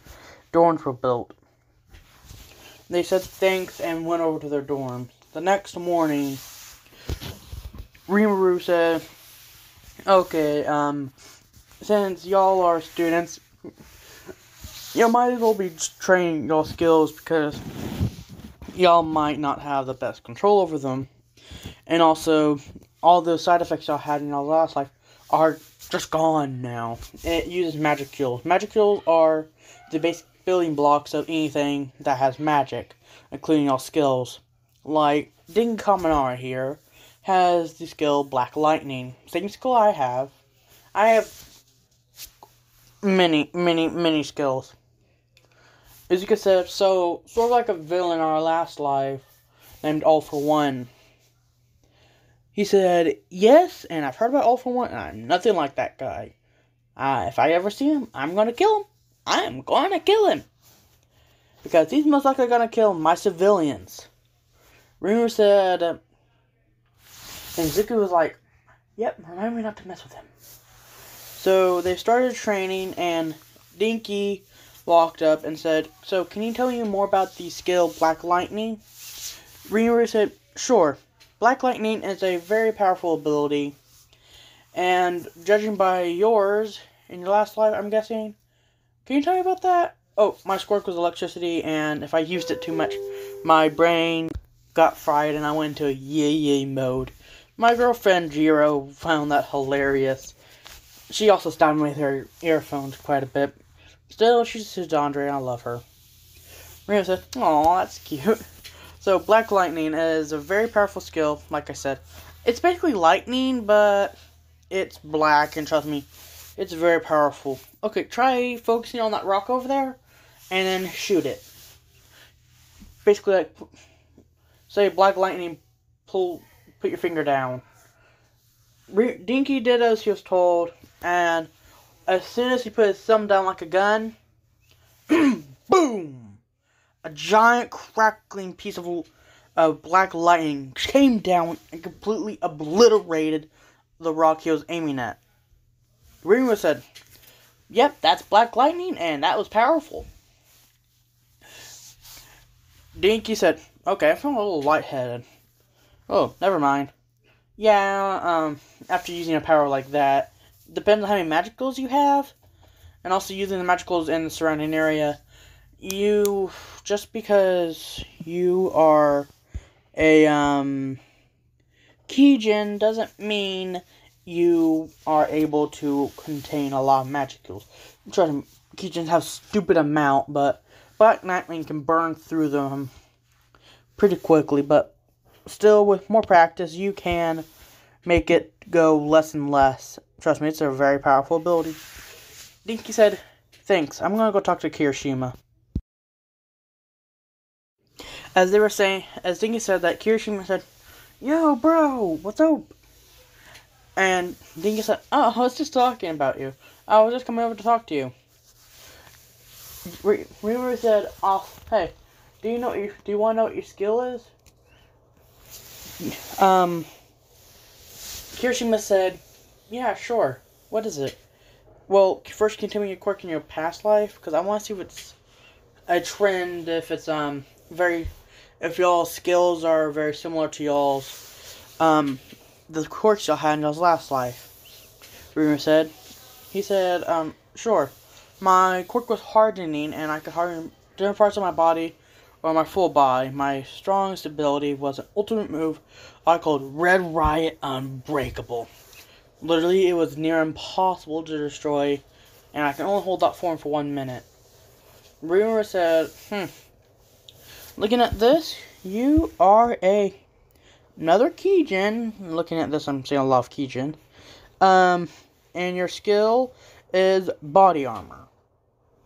dorms were built. They said thanks and went over to their dorms. The next morning, Rimuru said, "Okay, since y'all are students, you might as well be training y'all skills because y'all might not have the best control over them. And also, all those side effects y'all had in y'all's last life are just gone now. It uses magic kills. Magic kills are the basic building blocks of anything that has magic, including y'all skills. Like, Denki here has the skill Black Lightning. Same skill I have. I have many skills. As you can say, so, sort of like a villain in our last life, named All For One. He said, "Yes, and I've heard about All For One, and I'm nothing like that guy. If I ever see him, I'm gonna kill him. I'm gonna kill him. Because he's most likely gonna kill my civilians." Rimuru said, and Izuku was like, "Yep, remind me not to mess with him." So they started training, and Denki walked up and said, "So, can you tell me more about the skill Black Lightning?" Rimuru said, "Sure. Black Lightning is a very powerful ability, and judging by yours in your last life, I'm guessing. Can you tell me about that?" "Oh, my squirk was electricity, and if I used it too much, my brain got fried and I went into a yay mode. My girlfriend Jiro found that hilarious. She also stabbed me with her earphones quite a bit. Still, she's his Andre, and I love her." Rina said, "Aw, that's cute." So, Black Lightning is a very powerful skill, like I said. It's basically lightning, but it's black, and trust me, it's very powerful. Okay, try focusing on that rock over there, and then shoot it. Basically, like, say Black Lightning, put your finger down. Denki did as he was told, and as soon as he put his thumb down like a gun, boom! A giant crackling piece of black lightning came down and completely obliterated the rock he was aiming at. Rimuru said, "Yep, that's Black Lightning, and that was powerful." Denki said, "Okay, I feel a little lightheaded." "Oh, never mind. Yeah, after using a power like that, depends on how many magicals you have, and also using the magicals in the surrounding area. Just because you are a, Kijin doesn't mean you are able to contain a lot of magicals. Trust me, Kijins have stupid amount, but Black Lightning can burn through them pretty quickly, but still, with more practice, you can make it go less and less. Trust me, it's a very powerful ability." Denki said, "Thanks, I'm gonna go talk to Kirishima." As Denki said that, Kirishima said, "Yo, bro, what's up?" And Denki said, "Oh, I was just talking about you. I was just coming over to talk to you." Rimuru said, "Oh, hey, do you want to know what your skill is?" Kirishima said, "Yeah, sure. What is it?" "Well, first can you tell me your quirk in your past life? Because I want to see if it's a trend, if it's, if y'all's skills are very similar to y'all's, the quirks y'all had in y'all's last life." Rimuru said. He said, "Sure. My quirk was hardening, and I could harden different parts of my body or my full body. My strongest ability was an ultimate move I called Red Riot Unbreakable. Literally, it was near impossible to destroy, and I can only hold that form for 1 minute." Rimuru said, "Looking at this, you are another Kijin." Looking at this, I'm seeing a lot of Kijin. And your skill is body armor.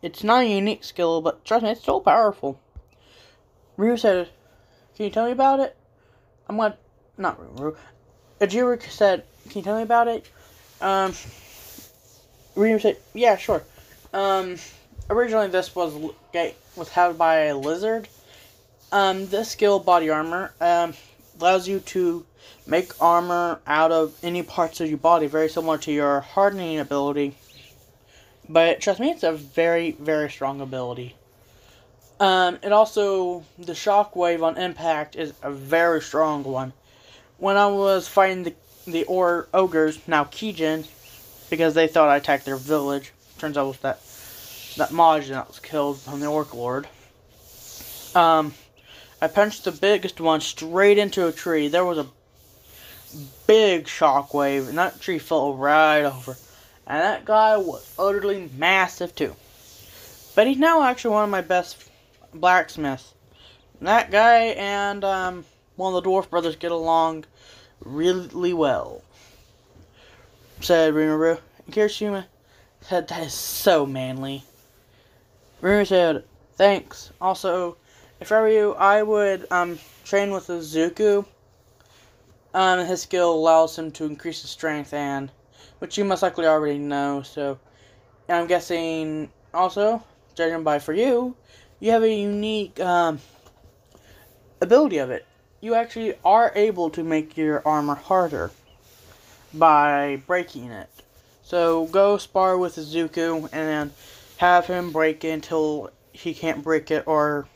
It's not a unique skill, but trust me, it's still powerful. Ryu said, "Can you tell me about it?" Not Ryu. Ojiro said, "Can you tell me about it?" Ryu said, "Yeah, sure." Originally this was had by a lizard. This skill, body armor, allows you to make armor out of any parts of your body, very similar to your hardening ability. But trust me, it's a very, very strong ability. It also, the shockwave on impact is a very strong one. When I was fighting the ogres, now Kijin, because they thought I attacked their village, turns out it was that Majin that was killed from the Orc Lord. I punched the biggest one straight into a tree. There was a big shockwave, and that tree fell right over. And that guy was utterly massive too. But he's now actually one of my best blacksmiths. That guy and one of the dwarf brothers get along really well, said Rinuru. And Kirishima said, "That is so manly." Rinuru said, "Thanks. Also, if I were you, I would train with Izuku. His skill allows him to increase his strength, and which you most likely already know. So, and I'm guessing also, judging by for you, you have a unique ability of it. You actually are able to make your armor harder by breaking it. So go spar with Izuku and then have him break it until he can't break it, or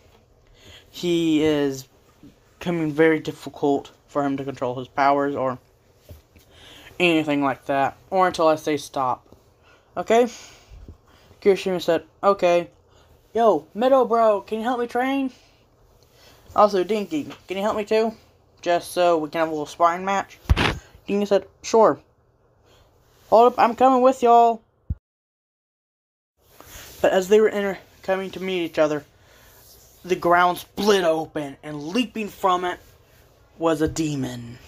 he is becoming very difficult for him to control his powers or anything like that, or until I say stop. Okay?" Kirishima said, "Okay. Yo, Middle Bro, can you help me train? Also, Denki, can you help me too? Just so we can have a little sparring match." Denki said, "Sure. Hold up, I'm coming with y'all." But as they were coming to meet each other, the ground split open, and leaping from it was a demon.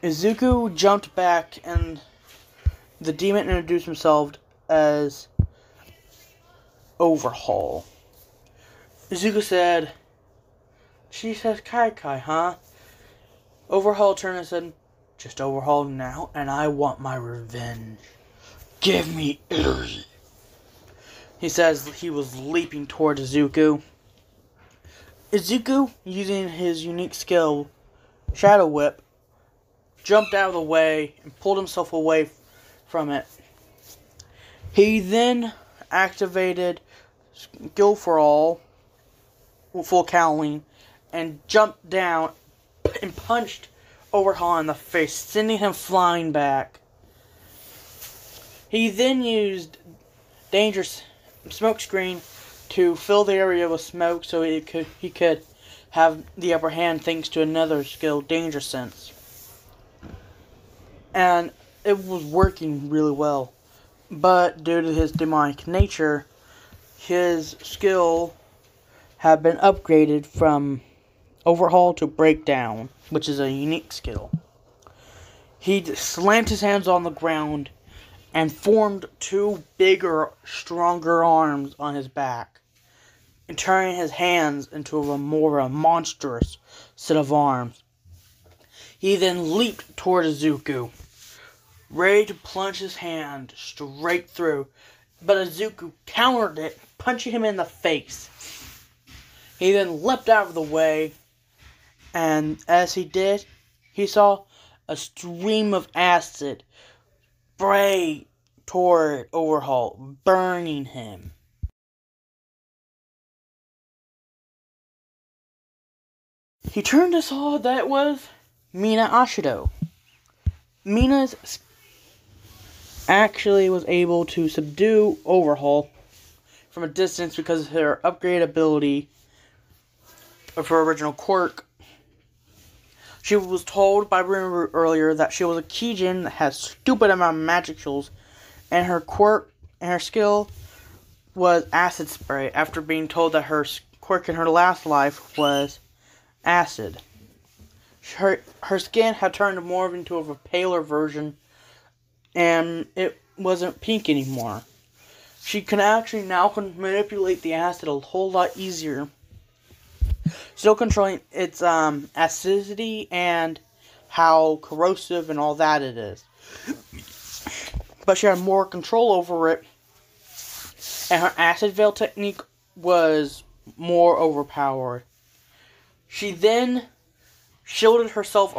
Izuku jumped back, and the demon introduced himself as Overhaul. Izuku said, "She says Kai, huh?" Overhaul turned and said, "Just Overhaul now, and I want my revenge. Give me Eri." He says he was leaping toward Izuku. Izuku, using his unique skill, Shadow Whip, jumped out of the way and pulled himself away from it. He then activated Skill for All, full cowling, and jumped down and punched Overhaul in the face, sending him flying back. He then used Dangerous Smokescreen to fill the area with smoke so he could have the upper hand thanks to another skill, Danger Sense. And it was working really well. But due to his demonic nature, his skill had been upgraded from Overhaul to Breakdown, which is a unique skill. He slammed his hands on the ground and formed two bigger, stronger arms on his back, and turning his hands into a more monstrous set of arms. He then leaped toward Izuku, ready to plunge his hand straight through, but Izuku countered it, punching him in the face. He then leapt out of the way, and as he did, he saw a stream of acid spray toward Overhaul, burning him. He turned and saw that it was Mina Ashido. Mina actually was able to subdue Overhaul from a distance because of her upgrade ability of her original quirk. She was told by Rinuru earlier that she was a Kijin that has stupid amount of magic tools, and her quirk and her skill was acid spray after being told that her quirk in her last life was acid. Her skin had turned more into a paler version, and it wasn't pink anymore. She can actually now manipulate the acid a whole lot easier. Still controlling its acidity and how corrosive and all that it is. But she had more control over it. And her acid veil technique was more overpowered. She then shielded herself,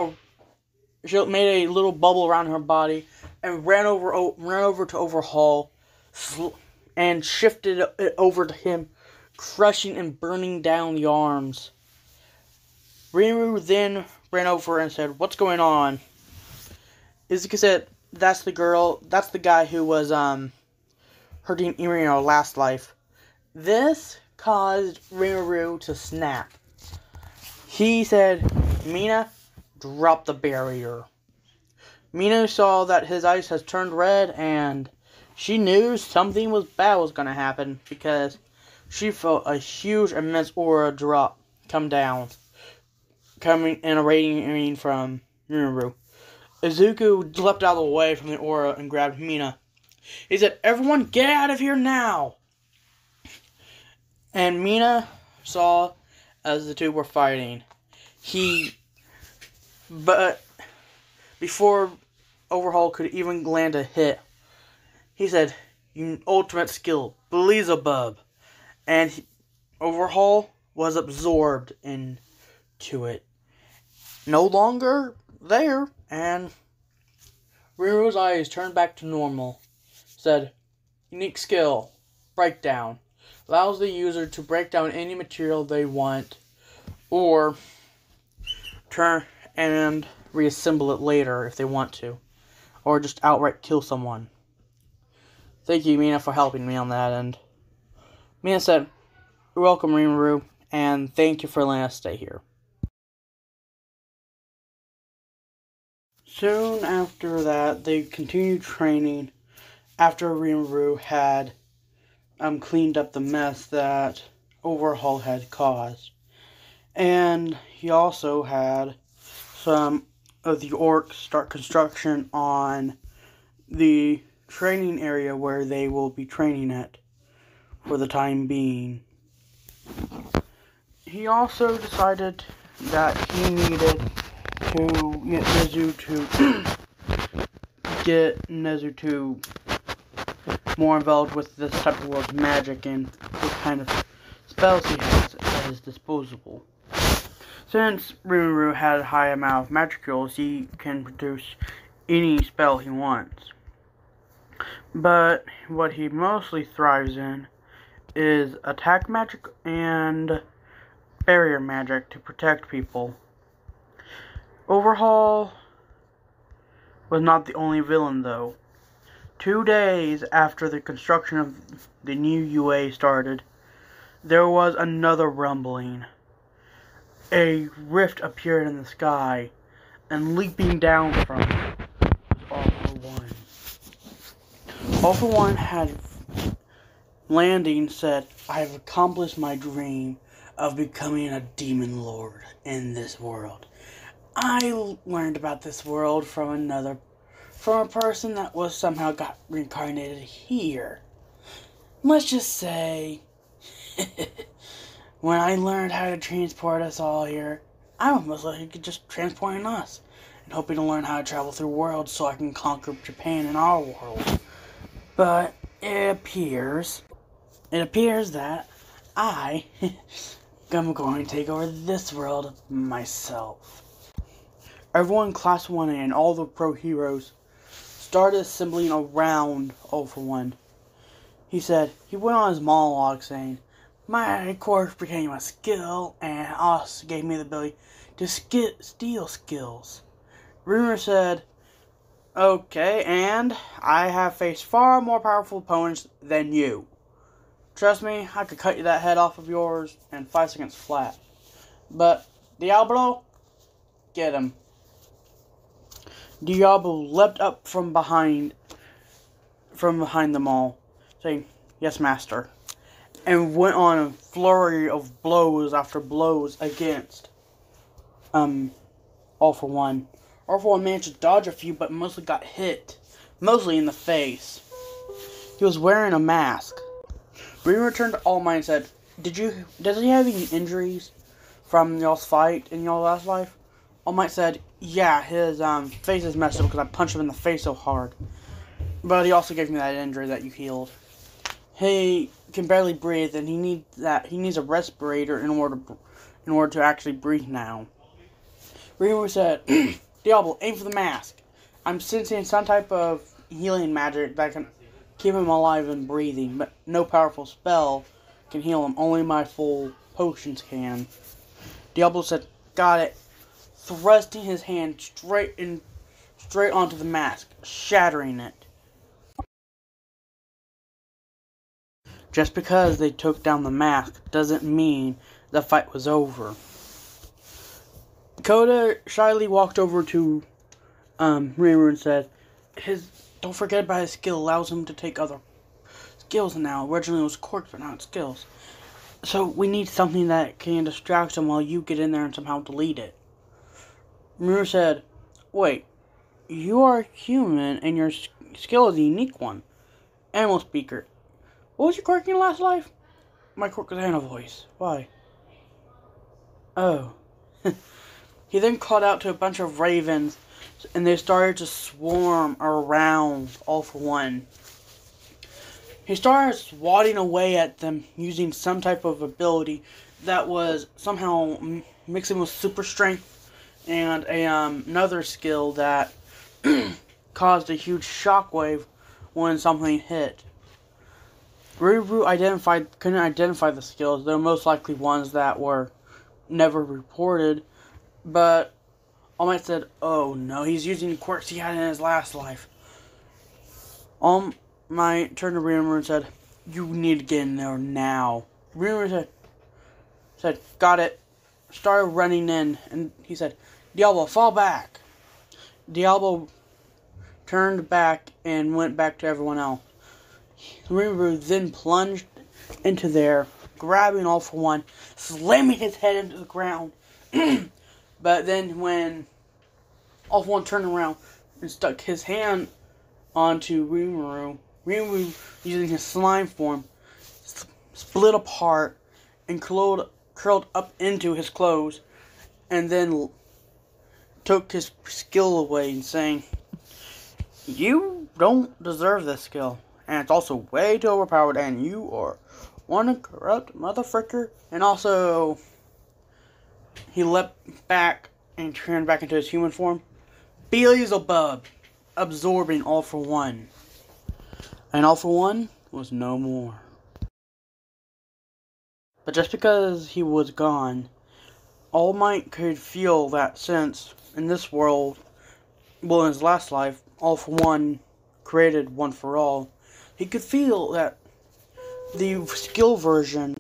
she made a little bubble around her body, and ran over to Overhaul, and shifted it over to him, crushing and burning down the arms. Rinru then ran over and said, "What's going on?" Izuku said, "That's the guy who was hurting Eri in our last life." This caused Rinru to snap. He said, "Mina, drop the barrier." Mina saw that his eyes has turned red, and she knew something bad was going to happen, because she felt a huge, immense aura come down, coming and radiating from Rinru. Izuku leapt out of the way from the aura and grabbed Mina. He said, "Everyone get out of here now!" And Mina saw as the two were fighting. But before Overhaul could even land a hit, he said, "You ultimate skill, Beelzebub." And Overhaul was absorbed into it. No longer there, and Riru's eyes turned back to normal. Said, "Unique skill, breakdown. Allows the user to break down any material they want, or turn and reassemble it later if they want to, or just outright kill someone." Thank you, Mina, for helping me on that end. Mina said, "You're welcome, Rinru, and thank you for letting us stay here." Soon after that, they continued training after Rinru had cleaned up the mess that Overhaul had caused. And he also had some of the orcs start construction on the training area where they will be training at for the time being. He also decided that he needed to get Nezu to more involved with this type of world's magic and what kind of spells he has at his disposal. Since Rinru had a high amount of magic skills, he can produce any spell he wants. But what he mostly thrives in is attack magic and barrier magic to protect people. Overhaul was not the only villain, though. 2 days after the construction of the new UA started, there was another rumbling. A rift appeared in the sky, and leaping down from it was All For One. All For One had landing said, "I have accomplished my dream of becoming a demon lord in this world. I learned about this world from a person that was somehow got reincarnated here. Let's just say, when I learned how to transport us all here, I almost like he could just transport us, and hoping to learn how to travel through worlds so I can conquer Japan in our world. But it appears that I am going to take over this world myself." Everyone in Class 1A and all the pro heroes started assembling around All For One. He went on his monologue saying, "My course became a skill and also gave me the ability to steal skills." Rumor said, "Okay, and I have faced far more powerful opponents than you. Trust me, I could cut that head off of yours in 5 seconds flat. But Diablo, get him." Diablo leapt up from behind them all, saying, "Yes, master," and went on a flurry of blows after blows against All For One. All For One managed to dodge a few, but mostly got hit, mostly in the face. He was wearing a mask. Rimuru turned to All Might and said, does he have any injuries from y'all's fight in y'all's last life? All Might said, yeah, his face is messed up because I punched him in the face so hard. But he also gave me that injury that you healed. He can barely breathe, and he needs a respirator in order to actually breathe now. Rimuru said, Diablo, aim for the mask. I'm sensing some type of healing magic that can keep him alive and breathing, but no powerful spell can heal him. Only my full potions can. Diablo said, got it. Thrusting his hand straight onto the mask, shattering it. Just because they took down the mask doesn't mean the fight was over. Koda shyly walked over to Rimuru and said, don't forget about his skill, allows him to take other skills now. Originally it was quirks, but now it's skills. So we need something that can distract him while you get in there and somehow delete it. Rimuru said, wait, you are human and your skill is a unique one. Animal speaker. What was your quirk in your last life? My quirk was animal voice. Why? Oh. He then called out to a bunch of ravens, and they started to swarm around All For One. He started swatting away at them using some type of ability that was somehow mixing with super strength and another skill that caused a huge shockwave when something hit. Rimuru couldn't identify the skills. They're most likely ones that were never reported. But All Might said, oh no, he's using quirks he had in his last life. All Might turned to Rimuru and said, you need to get in there now. Rimuru said, got it. Started running in, and he said, Diablo, fall back. Diablo turned back and went back to everyone else. Rimuru then plunged into there, grabbing All For One, slamming his head into the ground. But then when All For One turned around and stuck his hand onto Rimuru, using his slime form, split apart and curled up into his clothes, and then took his skill away and saying, you don't deserve this skill. And it's also way too overpowered, and you are one corrupt motherfucker. And also, he leapt back and turned back into his human form. Beelzebub, absorbing All For One. And All For One was no more. But just because he was gone, All Might could feel that sense in this world. Well, in his last life, All For One created One For All. He could feel that the skill version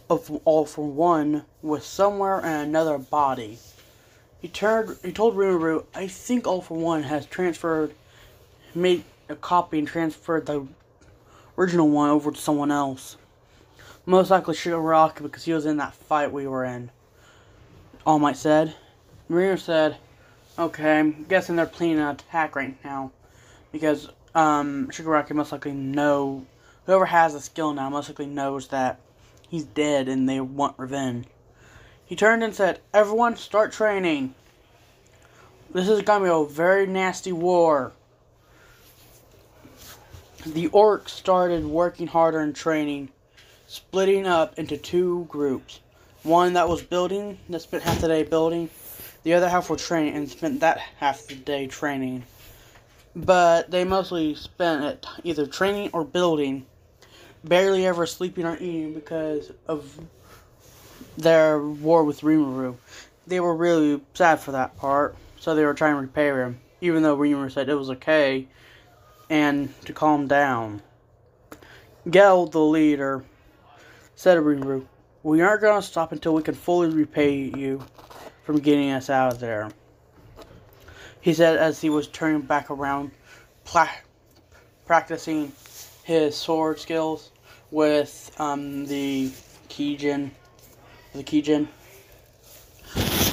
of All For One was somewhere in another body. He told Rimuru, I think All For One has made a copy and transferred the original one over to someone else. Most likely Shigaraki, because he was in that fight we were in. All Might said. Rimuru said, okay, I'm guessing they're planning an attack right now. Because Shigaraki most likely whoever has the skill now most likely knows that he's dead and they want revenge. He turned and said, everyone start training. This is going to be a very nasty war. The orcs started working harder and training, splitting up into two groups. One that was building, that spent half the day building. The other half were training and spent that half the day training. But they mostly spent it either training or building, barely ever sleeping or eating because of their war with Rimuru. They were really sad for that part, so they were trying to repay him, even though Rimuru said it was okay, and to calm down. Gel, the leader, said to Rimuru, we aren't going to stop until we can fully repay you from getting us out of there. He said as he was turning back around, practicing his sword skills with the Kijin.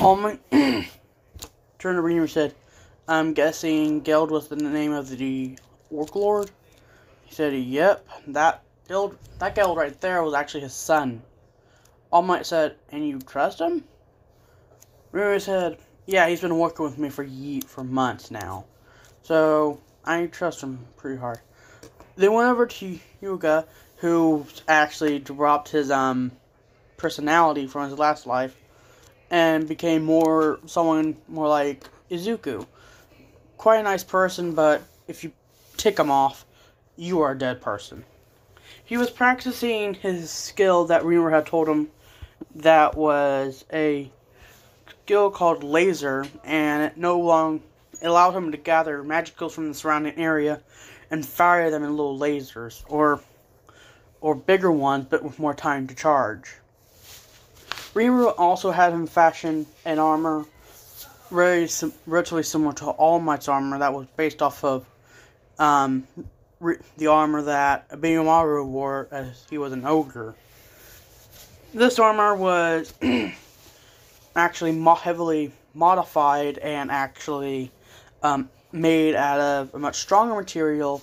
All Might turned to Rimuru and said, I'm guessing Geld was the name of the Orc Lord? He said, yep, that guild right there was actually his son. All Might said, and you trust him? Rimuru said, yeah, he's been working with me for months now. So, I trust him pretty hard. They went over to Yuga, who actually dropped his personality from his last life and became someone more like Izuku. Quite a nice person, but if you tick him off, you are a dead person. He was practicing his skill that Rimuru had told him that was a skill called laser, and it allowed him to gather magicals from the surrounding area and fire them in little lasers, or bigger ones, but with more time to charge. Rimuru also had him fashion an armor virtually similar to All Might's armor that was based off of the armor that Aoyama wore as he was an ogre. This armor was actually heavily modified and actually made out of a much stronger material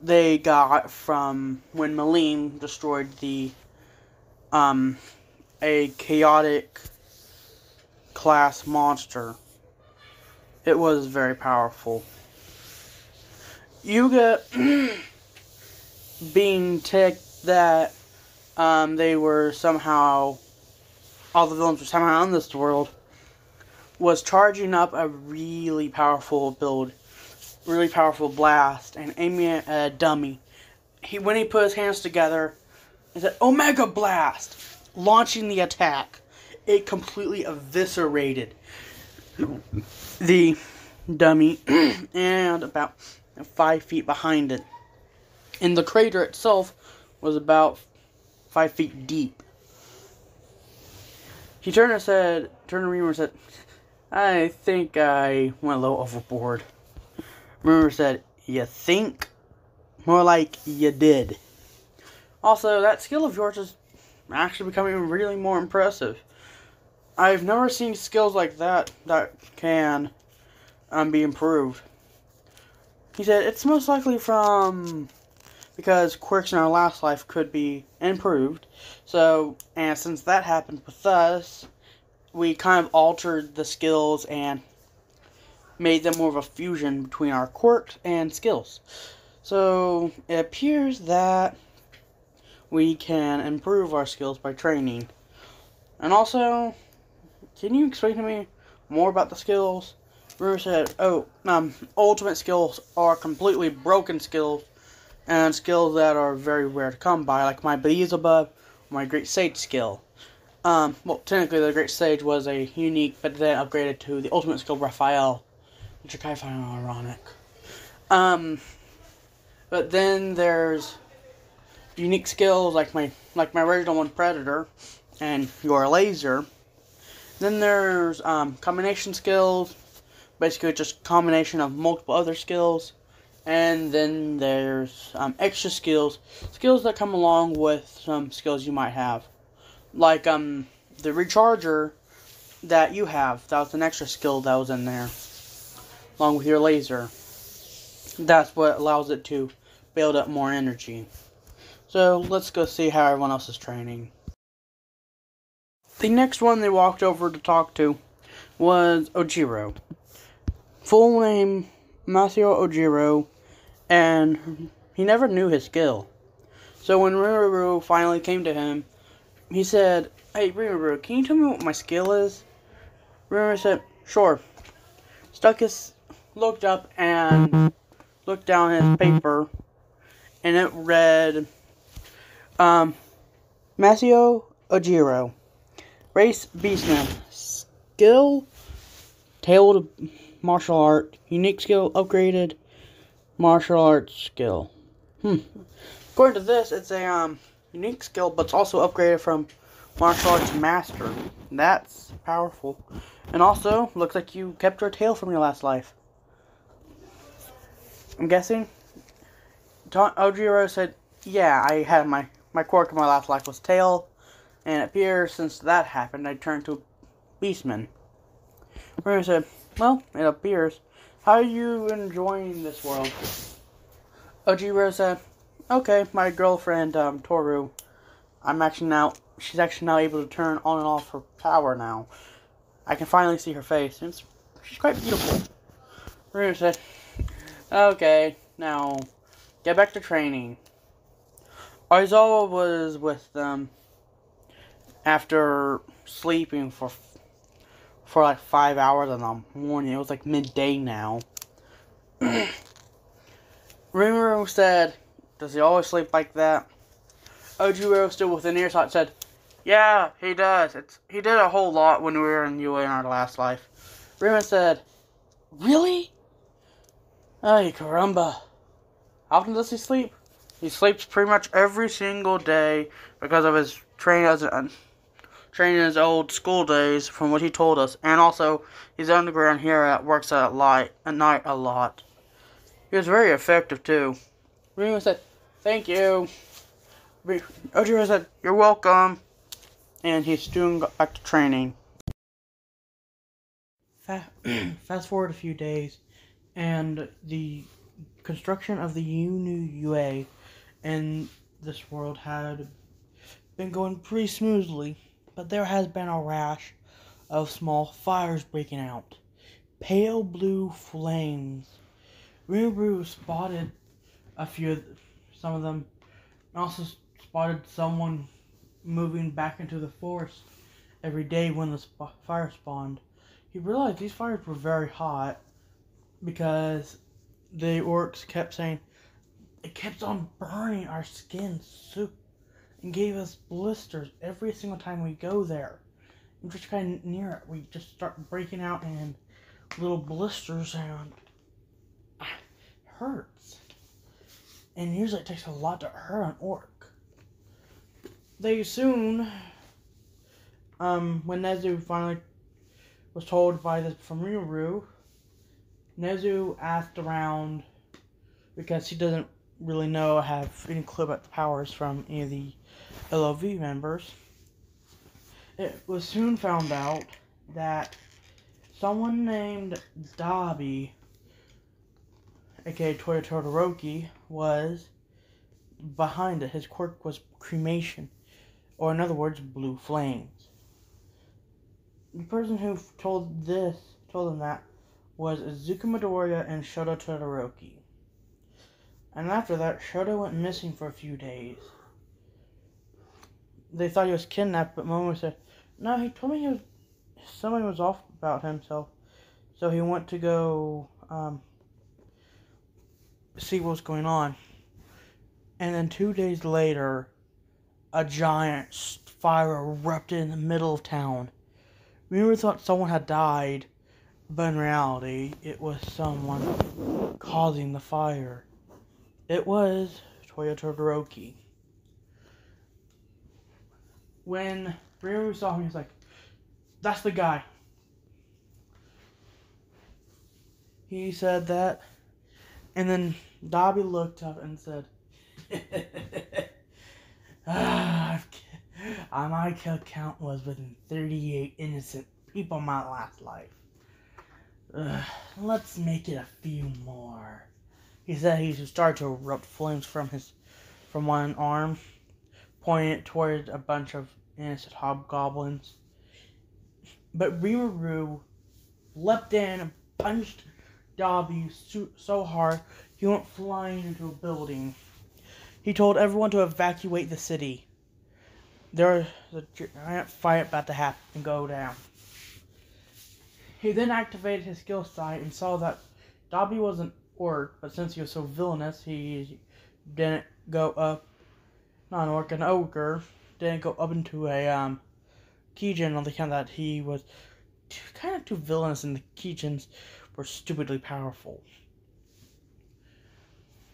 they got from when Malim destroyed a chaotic class monster. It was very powerful. Yuga, being ticked that they were somehow, all the villains were somehow in this world, was charging up a really powerful blast, and aiming it at a dummy. When he put his hands together, he said, Omega Blast! Launching the attack. It completely eviscerated the dummy, and about 5 feet behind it. And the crater itself was about 5 feet deep. He turned to Rimuru and said, I think I went a little overboard. Rimuru said, you think? More like you did. Also, that skill of yours is actually becoming really more impressive. I've never seen skills like that can be improved. He said, it's most likely because quirks in our last life could be improved. So, and since that happened with us, we kind of altered the skills and made them more of a fusion between our quirks and skills. So, it appears that we can improve our skills by training. And also, can you explain to me more about the skills? Rimuru said, ultimate skills are completely broken skills, and skills that are very rare to come by, like my Beelzebub, my Great Sage skill. Well, technically the Great Sage was a unique, but then upgraded to the ultimate skill, Raphael, which I kind of find ironic. But then there's unique skills like my original one, Predator, and your Laser. Then there's combination skills, basically just combination of multiple other skills. And then there's extra skills that come along with some skills you might have. Like the Recharger that you have, that was an extra skill that was in there, along with your Laser. That's what allows it to build up more energy. So let's go see how everyone else is training. The next one they walked over to talk to was Ojiro. Full name, Masao Ojiro, and he never knew his skill. So when Rimuru finally came to him, he said, hey Rimuru, can you tell me what my skill is? Rimuru said, sure. Looked up and looked down at his paper, and it read, Masao Ojiro. Race Beastman. Skill, tailed martial art. Unique skill, upgraded martial arts skill. According to this, it's a unique skill, but it's also upgraded from martial arts master. That's powerful. And also, looks like you kept your tail from your last life. I'm guessing Ojiro said, yeah, I had my quirk in my last life was tail, and it appears since that happened, I turned to Beastman. Rimuru said, well, it appears. How are you enjoying this world? Ojiro said, Okay, my girlfriend, Toru, she's actually now able to turn on and off her power now. I can finally see her face. She's quite beautiful. Ryu said, okay, now, get back to training. Aizawa was with them after sleeping for like 5 hours in the morning. It was like midday now. Rimuru said, does he always sleep like that? Ojiro, still within earshot, said, yeah, he does. He did a whole lot when we were in UA in our last life. Rimuru said, really? Ay, caramba. How often does he sleep? He sleeps pretty much every single day because of his training in his old school days, from what he told us. And also, he's underground here at works at night a lot. He was very effective, too. Ryu said, thank you. Ojiro said, you're welcome. And he's doing back to training. Fast forward a few days, and the construction of the new UA in this world had been going pretty smoothly, but there has been a rash of small fires breaking out. Pale blue flames. Rimuru spotted some of them, and also spotted someone moving back into the forest every day when the fire spawned. He realized these fires were very hot because the orcs kept saying it kept on burning our skin and gave us blisters every single time we go there. And just kind of near it, we just start breaking out in little blisters, and it hurts. And usually it takes a lot to hurt an orc. They soon, when Nezu finally was told by this from Rimuru, Nezu asked around because he doesn't really have any clue about the powers from any of the LOV members. It was soon found out that someone named Dabi, aka Toyo Todoroki, was behind it. His quirk was cremation, or in other words, blue flames. The person who told them that was Izuku Midoriya and Shoto Todoroki. And after that, Shoto went missing for a few days. They thought he was kidnapped, but Momo said, no, he told me something was off about him, so he went to go see what was going on. And then 2 days later, a giant fire erupted in the middle of town. We never thought someone had died, but in reality, it was someone causing the fire. It was Toyo Todoroki. When Ryu saw him, he was like, that's the guy. He said that, and then Dabi looked up and said, my kill count was within 38 innocent people in my last life. Let's make it a few more. He said he started to erupt flames from one arm, pointing it towards a bunch of innocent hobgoblins. But Rimuru leapt in and punched Dabi so hard he went flying into a building. He told everyone to evacuate the city. There was a giant fight about to happen and go down. He then activated his skill sight and saw that Dabi was an orc, but since he was so villainous, he didn't go up. Not an orc, an ogre. Didn't go up into a Kijin on the account that he was kind of too villainous, and the Kijins were stupidly powerful.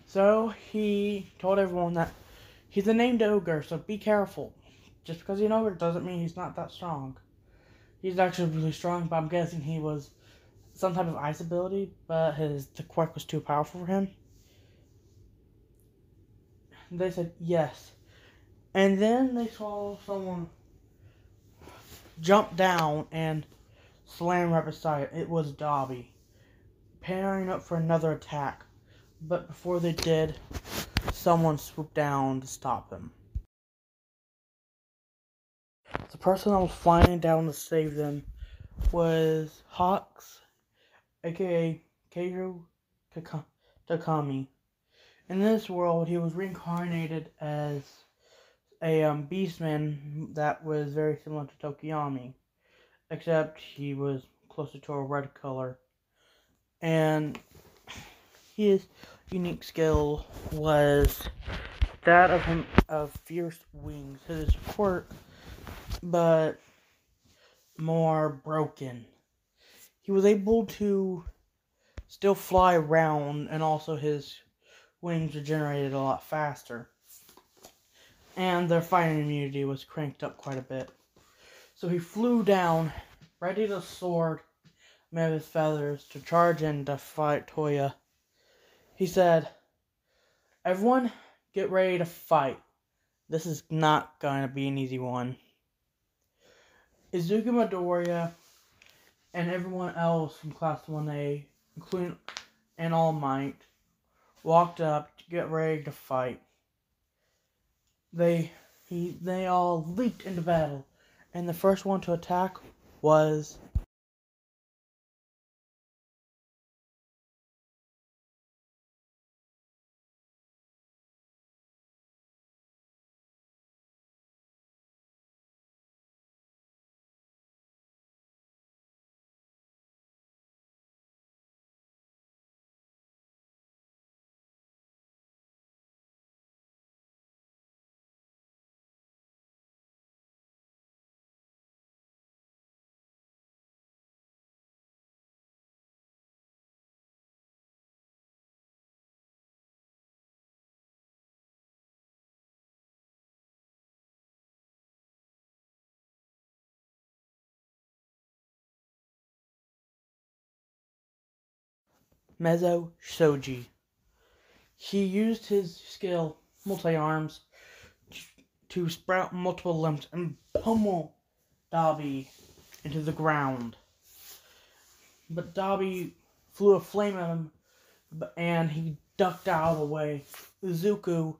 So he told everyone that he's a named ogre, so be careful. Just because he's an ogre doesn't mean he's not that strong. He's actually really strong, but I'm guessing he was some type of ice ability, but the quirk was too powerful for him. They said yes. And then they saw someone jump down and slam right beside it. It was Dabi, pairing up for another attack. But before they did, someone swooped down to stop him. The person that was flying down to save them was Hawks, aka Keiju Takami. In this world, he was reincarnated as a beastman that was very similar to Tokoyami, except he was closer to a red color. And his unique skill was that of fierce wings. His quirk, but more broken. He was able to still fly around, and also his wings regenerated a lot faster. And their fighting immunity was cranked up quite a bit. So he flew down, ready to sword made his feathers, to charge in to fight Toya. He said, "Everyone, get ready to fight. This is not going to be an easy one." Izuku Midoriya and everyone else from Class 1A, including an All Might, walked up to get ready to fight. They all leaped into battle, and the first one to attack was Mezo Shoji. He used his skill, multi-arms, to sprout multiple limbs and pummel Dabi into the ground. But Dabi flew a flame at him, and he ducked out of the way. Izuku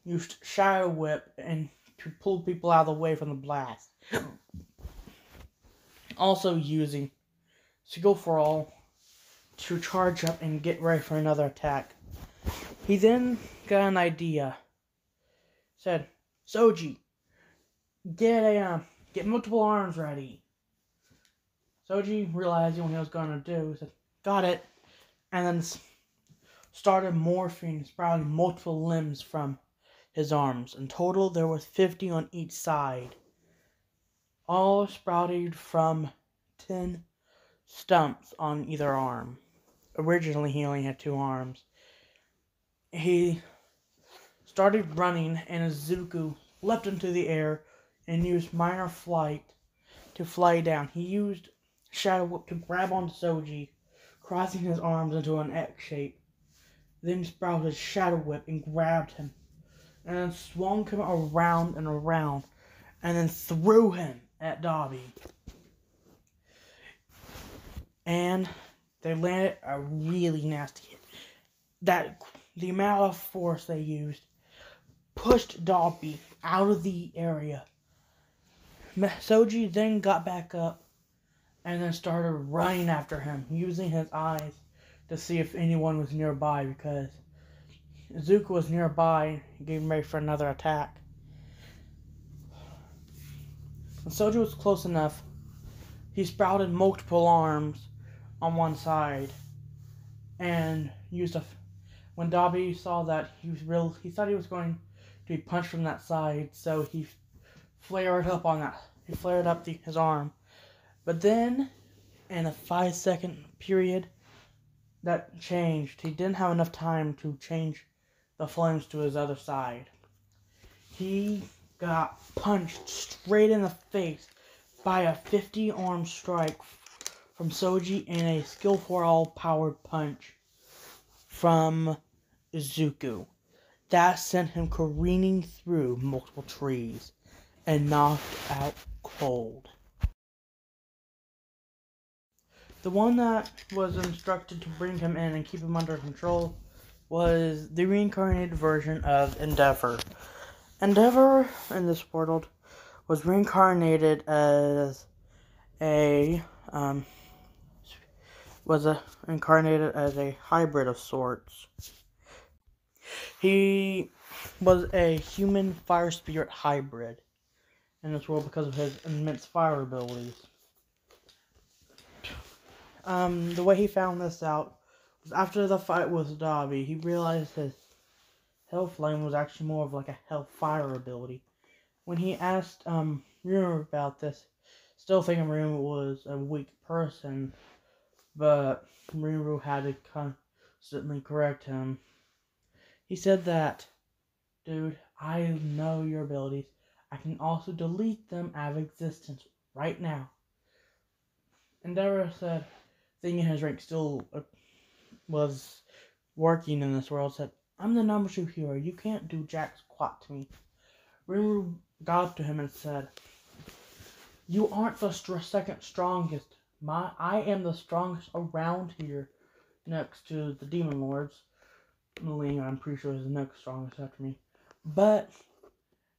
used Shadow Whip and to pull people out of the way from the blast. Also using Skill for All to charge up and get ready for another attack. He then got an idea. Said, "Shoji, get multiple arms ready." Shoji, realizing what he was going to do, said, "Got it," and then started morphing, sprouting multiple limbs from his arms. In total, there was 50 on each side, all sprouted from 10 stumps on either arm. Originally, he only had 2 arms. He started running, and Izuku leapt into the air and used minor flight to fly down. He used Shadow Whip to grab onto Shoji, crossing his arms into an X shape. Then sprouted Shadow Whip and grabbed him, and then swung him around and around, and then threw him at Dabi. And they landed a really nasty hit. The amount of force they used pushed Dabi out of the area. Shoji then got back up and then started running after him, using his eyes to see if anyone was nearby, because Izuku was nearby, getting ready for another attack. When Shoji was close enough, he sprouted multiple arms on one side, and when Dabi saw that, he thought he was going to be punched from that side, so he flared up his arm. But then, in a 5-second period, that changed. He didn't have enough time to change the flames to his other side. He got punched straight in the face by a 50-arm strike from Shoji and a Skill for All powered punch from Izuku. That sent him careening through multiple trees and knocked out cold. The one that was instructed to bring him in and keep him under control was the reincarnated version of Endeavor. Endeavor in this world was reincarnated as incarnated as a hybrid of sorts. He was a human fire spirit hybrid in this world because of his immense fire abilities. The way he found this out was after the fight with Dabi, he realized his Hell Flame was actually more of like a Hellfire ability. When he asked Ruma about this, still thinking Ruma was a weak person, but Ruma had to constantly correct him. He said that, dude, I know your abilities. I can also delete them out of existence right now. Endeavor said, thinking his rank still was working in this world, said, I'm the number 2 hero. You can't do jack squat to me. Ruma got up to him and said, you aren't the second strongest. I am the strongest around here, next to the Demon Lords. Ling, I'm pretty sure, is the next strongest after me. But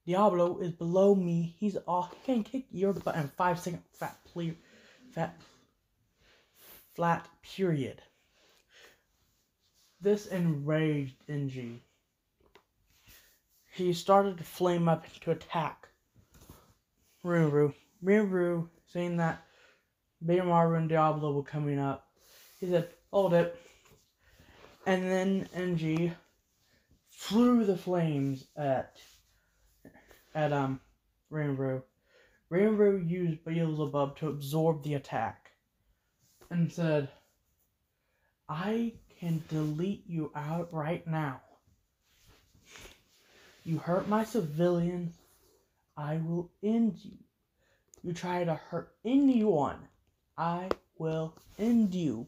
Diablo is below me. He's off. He can kick your butt in 5 second flat period. This enraged Denji. He started to flame up to attack Rinru. Rinru, saying that Beimaru and Diablo were coming up, he said, hold it. And then Denji flew the flames at Rinru. Rinru used Beelzebub to absorb the attack and said, I can delete you out right now. You hurt my civilians, I will end you. You try to hurt anyone, I will end you.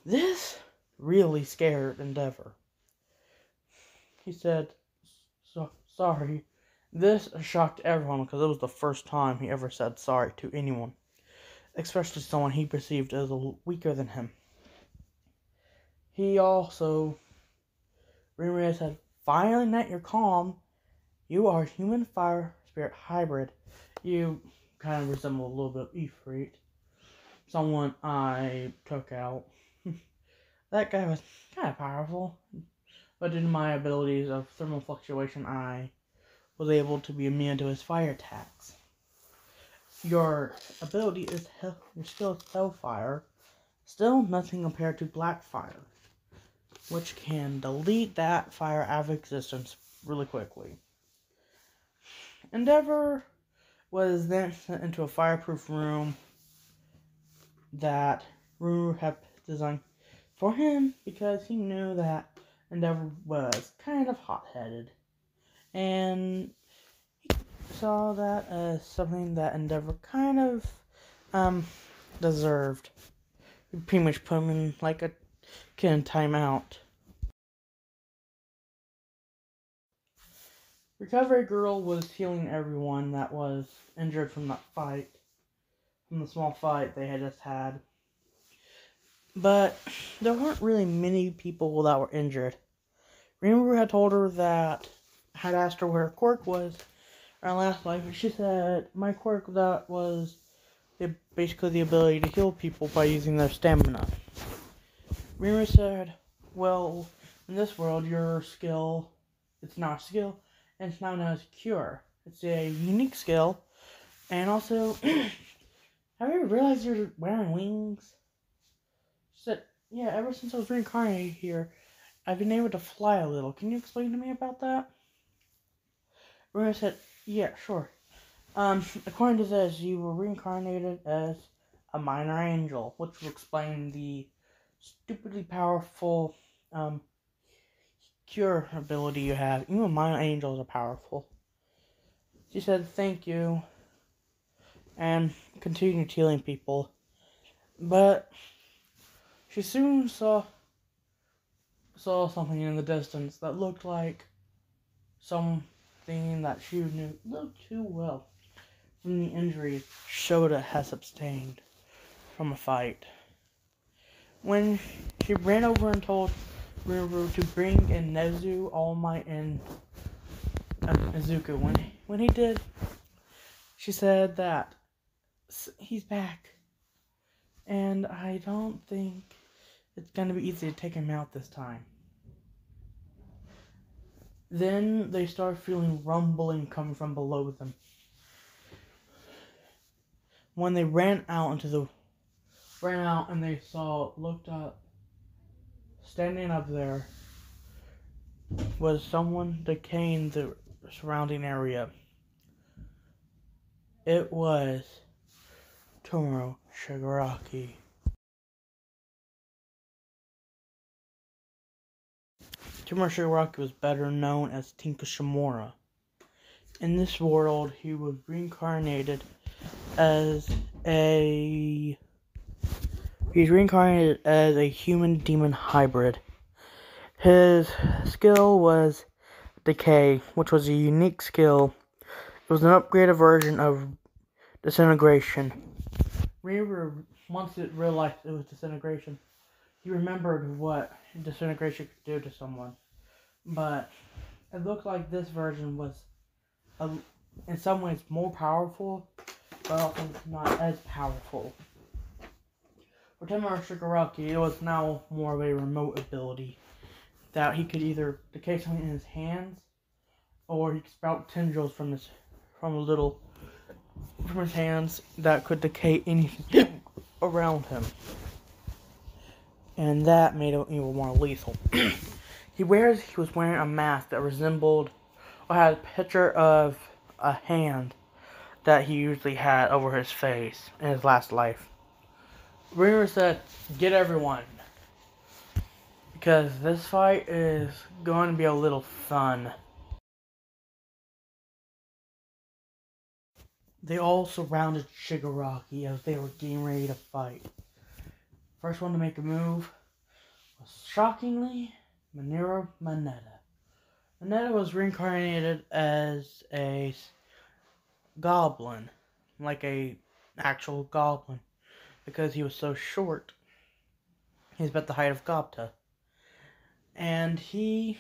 This really scared Endeavor. He said, sorry. This shocked everyone because it was the first time he ever said sorry to anyone, especially someone he perceived as weaker than him. He also, Rinru said, finally that you're calm. You are a human fire spirit hybrid. You kind of resemble a little bit of Ifrit. Someone I took out. That guy was kind of powerful. But due to my abilities of thermal fluctuation, I was able to be immune to his fire attacks. Your ability is your skill is Hellfire. Still nothing compared to Blackfire, which can delete that fire out of existence really quickly. Endeavor was then sent into a fireproof room that Ruru had designed for him because he knew that Endeavor was kind of hot-headed. And he saw that as something that Endeavor kind of deserved. He pretty much put him in like a kid in timeout. Recovery Girl was healing everyone that was injured from that fight. From the small fight they had just had. But there weren't really many people that were injured. Rinru had told her that, had asked her what her quirk was in her last life, and she said, my quirk that was basically the ability to heal people by using their stamina. Rinru said, well, in this world, your skill, it's not a skill, and it's not known as a cure. It's a unique skill, and also, have you ever realized you're wearing wings? She said, yeah, ever since I was reincarnated here, I've been able to fly a little. Can you explain to me about that? Runa said, yeah, sure. According to this, you were reincarnated as a minor angel, which will explain the stupidly powerful cure ability you have. Even minor angels are powerful. She said, thank you, and continued healing people. But she soon saw something in the distance that looked like something that she knew looked too well from the injuries Shoto has sustained from a fight. When she ran over and told Rimuru to bring in Nezu, All Might, and Izuku. When he did, she said that he's back, and I don't think it's gonna be easy to take him out this time. Then they start feeling rumbling coming from below them. When they ran out and they looked up, standing up there was someone decaying the surrounding area. It was Toru Shigaraki. Toru Shigaraki was better known as Tinka Shimura. In this world, he was reincarnated as a human-demon hybrid. His skill was Decay, which was a unique skill. It was an upgraded version of Disintegration. Once it realized it was Disintegration, he remembered what Disintegration could do to someone. But it looked like this version was, in some ways, more powerful, but also not as powerful. For Toru Shigaraki, it was now more of a remote ability that he could either decay something in his hands, or he could sprout tendrils from his hands that could decay anything around him, and that made it even more lethal. He was wearing a mask that resembled or had a picture of a hand that he usually had over his face in his last life. Rimuru said, "Get everyone, because this fight is going to be a little fun." They all surrounded Shigaraki as they were getting ready to fight. First one to make a move was, shockingly, Mineta. Mineta was reincarnated as a goblin, like a actual goblin, because he was so short. He's about the height of Gobta. And he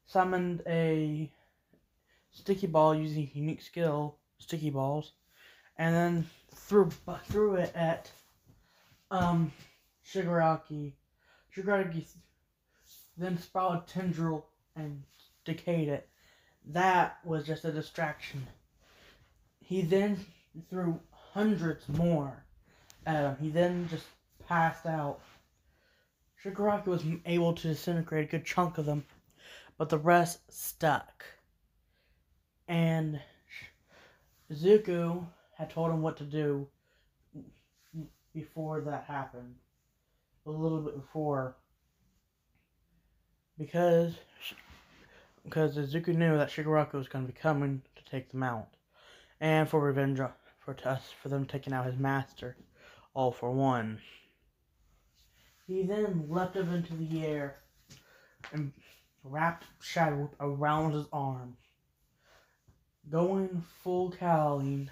summoned a sticky ball using a unique skill, sticky balls, and then threw it at Shigaraki. Shigaraki then sprouted a tendril and decayed it. That was just a distraction. He then threw hundreds more at him. He then just passed out. Shigaraki was able to disintegrate a good chunk of them, but the rest stuck. And Izuku had told him what to do before that happened. A little bit before. Because Izuku knew that Shigaraki was going to be coming to take them out. And for revenge for them taking out his master. All for one. He then leapt up into the air and wrapped Shadow Whip around his arm, going full Kaolin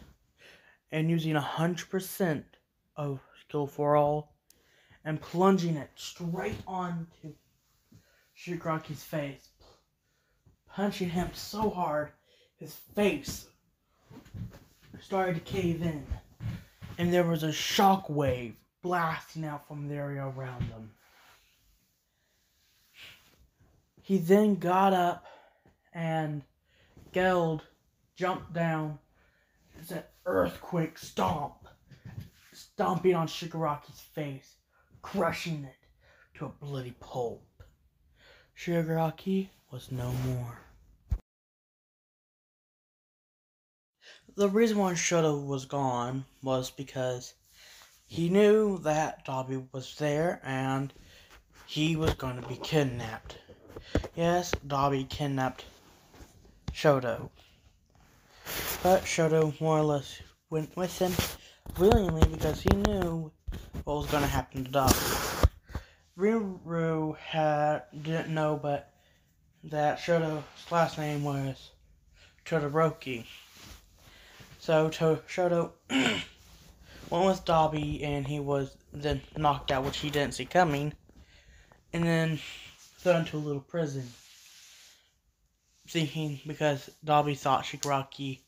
and using 100% of Skill for All and plunging it straight onto Shigaraki's face, punching him so hard his face started to cave in, and there was a shockwave blasting out from the area around them. He then got up and jumped down. It's an earthquake stomping on Shigaraki's face, crushing it to a bloody pulp. Shigaraki was no more. The reason why Shoto was gone was because he knew that Dabi was there and he was going to be kidnapped. Yes, Dabi kidnapped Shoto. But Shoto more or less went with him willingly because he knew what was going to happen to Dabi. Rimuru didn't know but that Shoto's last name was Todoroki. So Shoto went with Dabi and he was then knocked out, which he didn't see coming. And then thrown into a little prison. Thinking because Dabi thought Shigaraki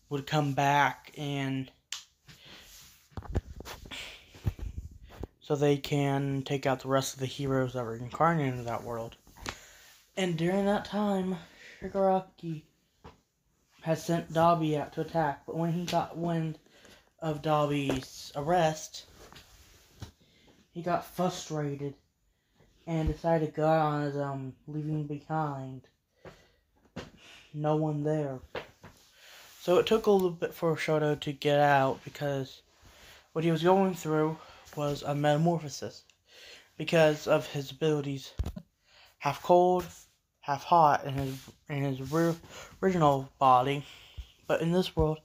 would come back and so they can take out the rest of the heroes that were incarnated into that world. And during that time, Shigaraki had sent Dabi out to attack, but when he got wind of Dabi's arrest, he got frustrated and decided to go out on his own, leaving behind no one there. So it took a little bit for Shoto to get out because what he was going through was a metamorphosis because of his abilities, half cold, half hot in his original body. But in this world,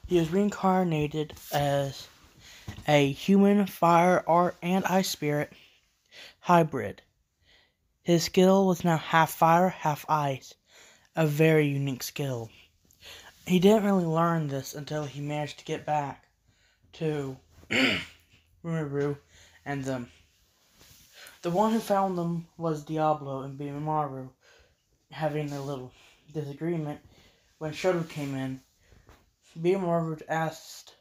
he is reincarnated as a human, fire, art, and ice spirit hybrid. His skill was now half fire, half ice, a very unique skill. He didn't really learn this until he managed to get back to Rimuru and them. The one who found them was Diablo and Bimamaru, having a little disagreement. When Shoto came in, Bimamaru asked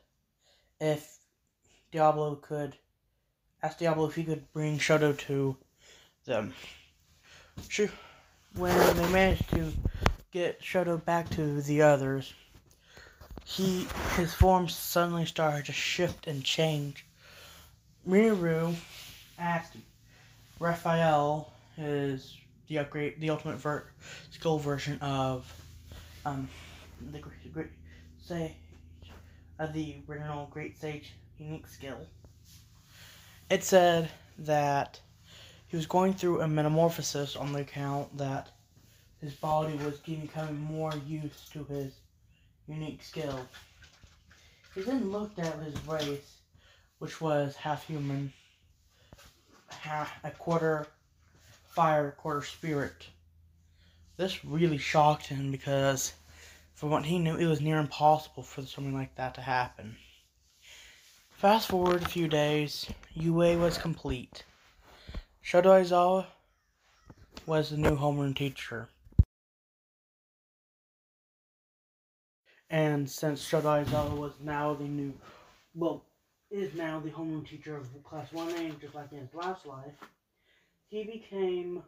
if Diablo if he could bring Shoto to them. When they managed to get Shoto back to the others, his form suddenly started to shift and change. Rimuru asked Raphael, the ultimate skill version of the great sage, the original great sage unique skill. It said that he was going through a metamorphosis on the account that his body was becoming more used to his unique skill. He then looked at his race, which was half human, a quarter fire, quarter spirit. This really shocked him because, from what he knew, it was near impossible for something like that to happen. Fast forward a few days, UA was complete. Shoto Aizawa was the new homeroom teacher. And since Shoto Aizawa was now is now the homeroom teacher of Class 1A, just like in his last life, he became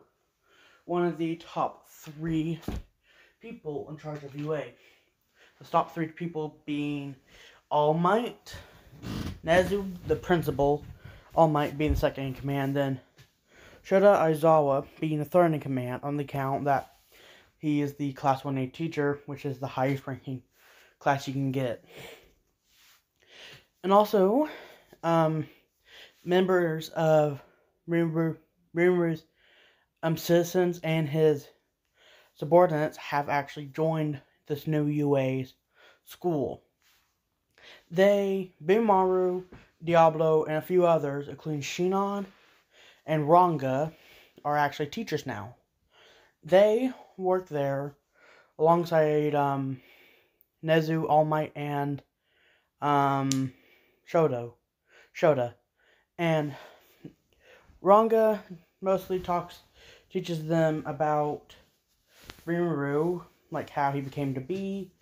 one of the top 3 people in charge of UA. The top 3 people being All Might, Nezu, the principal, All Might being the second in command, then Shoto Aizawa being the third in command on the account that he is the Class 1A teacher, which is the highest ranking class you can get. And also, members of Rimuru's citizens and his subordinates have actually joined this new UA's school. Bimamaru, Diablo, and a few others, including Shinon and Ranga, are actually teachers now. They work there alongside Nezu, All Might, and Shota. And Ranga mostly teaches them about Rimuru, like how he became to be,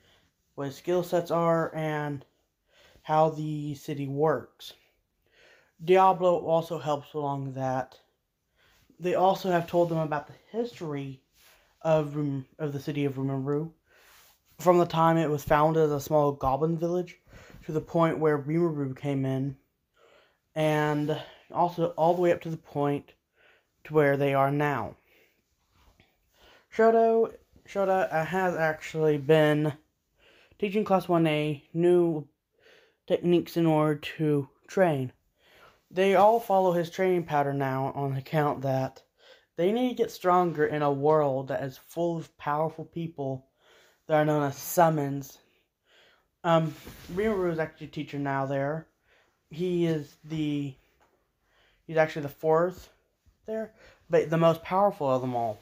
what his skill sets are, and how the city works. Diablo also helps along that. They also have told them about the history of the city of Rimuru, from the time it was founded as a small goblin village to the point where Rimuru came in, and also all the way up to the point to where they are now. Shota has actually been teaching Class 1A new techniques in order to train. They all follow his training pattern now on account that they need to get stronger in a world that is full of powerful people that are known as summons. Rimuru is actually a teacher now there. He's actually the 4th there, but the most powerful of them all.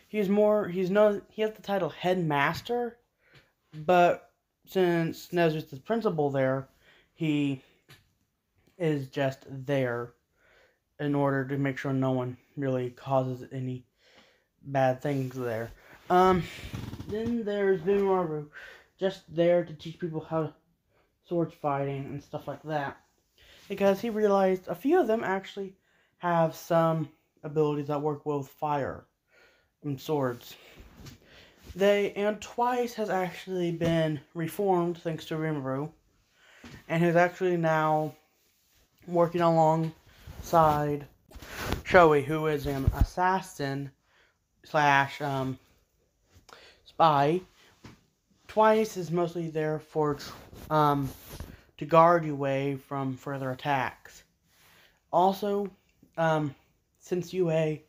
He has the title headmaster, but since Nezu's the principal there, he is just there. in order to make sure no one really causes any bad things there. Then there's Bimmaru, just there to teach people how swords fighting and stuff like that. Because he realized a few of them actually have some abilities that work well with fire and swords. And twice has actually been reformed thanks to Rimuru, and he's actually now working alongside Shoei, who is an assassin slash spy. Twice is mostly there for to guard you away from further attacks. Also, since UA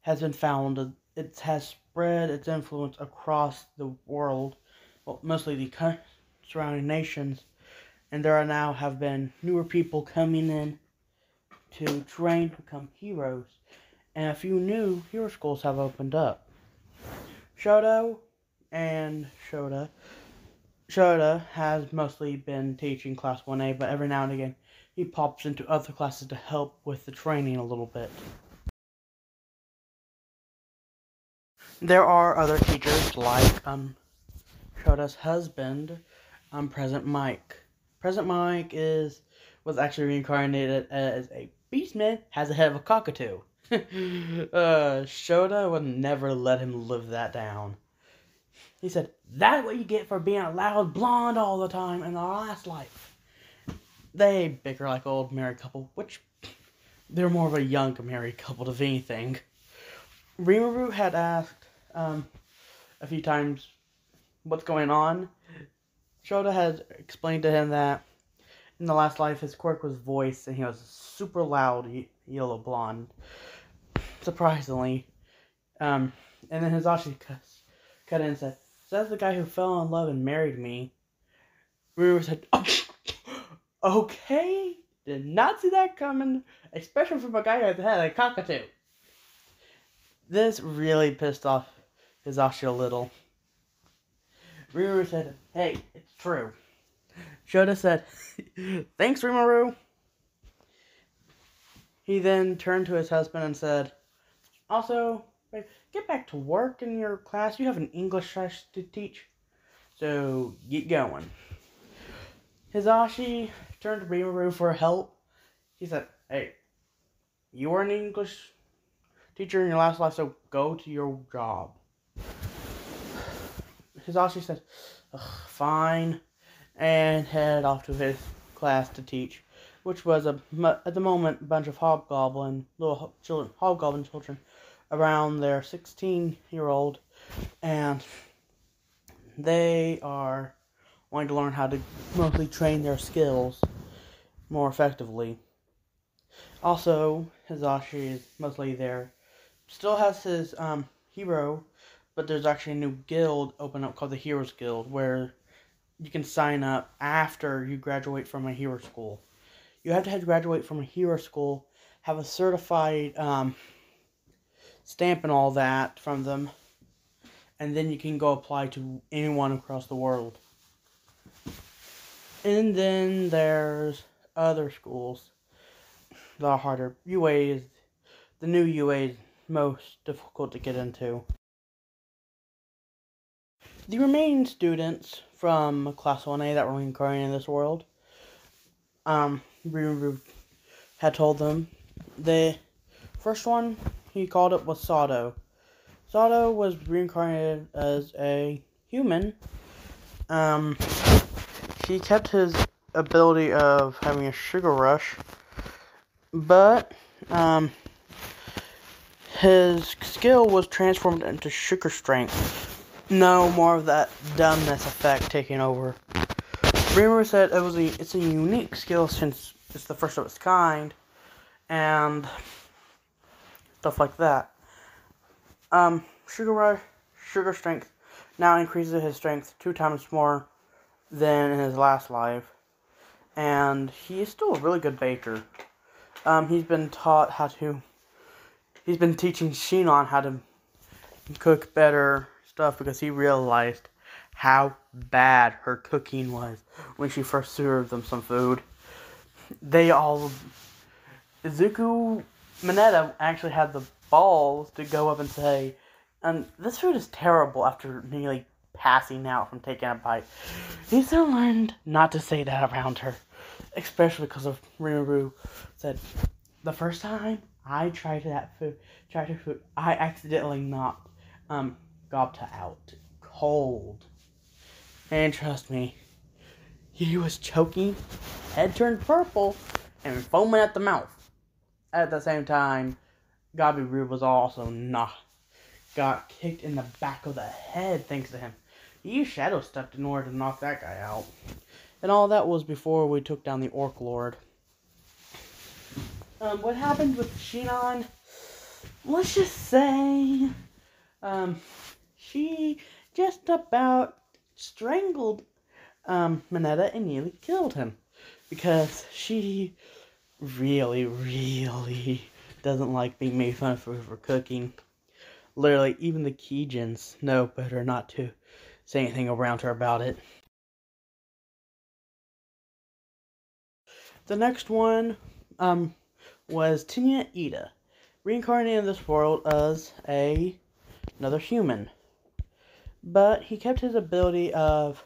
has been founded, it has spread its influence across the world, well, mostly the surrounding nations, and there are now have been newer people coming in to train to become heroes, and a few new hero schools have opened up. Shoto and Shota has mostly been teaching Class 1A, but every now and again he pops into other classes to help with the training a little bit. There are other teachers like Shota's husband, Present Mike. Present Mike was actually reincarnated as a beastman, has the head of a cockatoo. Shota would never let him live that down. He said, "That's what you get for being a loud blonde all the time in the last life." They bicker like an old married couple, which they're more of a young married couple if anything. Rimuru had asked a few times what's going on. Shota had explained to him that in the last life his quirk was voice and he was super loud yellow blonde. Surprisingly. And then Hizashi cut in and said, "So that's the guy who fell in love and married me." Rimuru said, "Oh, okay, did not see that coming, especially from a guy who had a cockatoo." This really pissed off Hizashi a little. Rimuru said, "Hey, it's true." Shota said, "Thanks, Rimuru." He then turned to his husband and said, "Also, get back to work in your class. You have an English class to teach, so get going." Hizashi turned to Rimuru for help. He said, "Hey, you were an English teacher in your last life, so go to your job." Hizashi said, "Fine," and headed off to his class to teach, which was at the moment a bunch of hobgoblin children around their 16-year-old, and they are wanting to learn how to mostly train their skills more effectively. Also, Hizashi is mostly there. Still has his hero, but there's actually a new guild open up called the Heroes Guild, where you can sign up after you graduate from a hero school. You have to graduate from a hero school, have a certified stamp and all that from them, and then you can go apply to anyone across the world. And then there's other schools that are harder. The new UA is most difficult to get into. The remaining students from Class 1A that were reincarnated in this world, Rimuru had told them, the first one he called it was Sato. Sato was reincarnated as a human. He kept his ability of having a sugar rush, but his skill was transformed into sugar strength. No more of that dumbness effect taking over. Rimuru said it's a unique skill since it's the first of its kind, and stuff like that. Sugar strength now increases his strength 2 times more than in his last life, and he is still a really good baker. He's been teaching Shinon how to cook better stuff because he realized how bad her cooking was when she first served them some food. Izuku Mineta actually had the balls to go up and say, this food is terrible after nearly passing out from taking a bite. He still learned not to say that around her, especially because of Rinuru said, the first time I tried her food, I accidentally knocked Gobta out cold. And trust me, he was choking, head turned purple, and foaming at the mouth. At the same time, Gabiru was also got kicked in the back of the head thanks to him. He used Shadow Step in order to knock that guy out. And all that was before we took down the Orc Lord. What happened with Shinon? Let's just say, she just about strangled Mineta and nearly killed him. Because she really, really doesn't like being made fun of for cooking. Literally, even the Kijins know better not to say anything around her about it. The next one was Iida, reincarnated in this world as another human. But he kept his ability of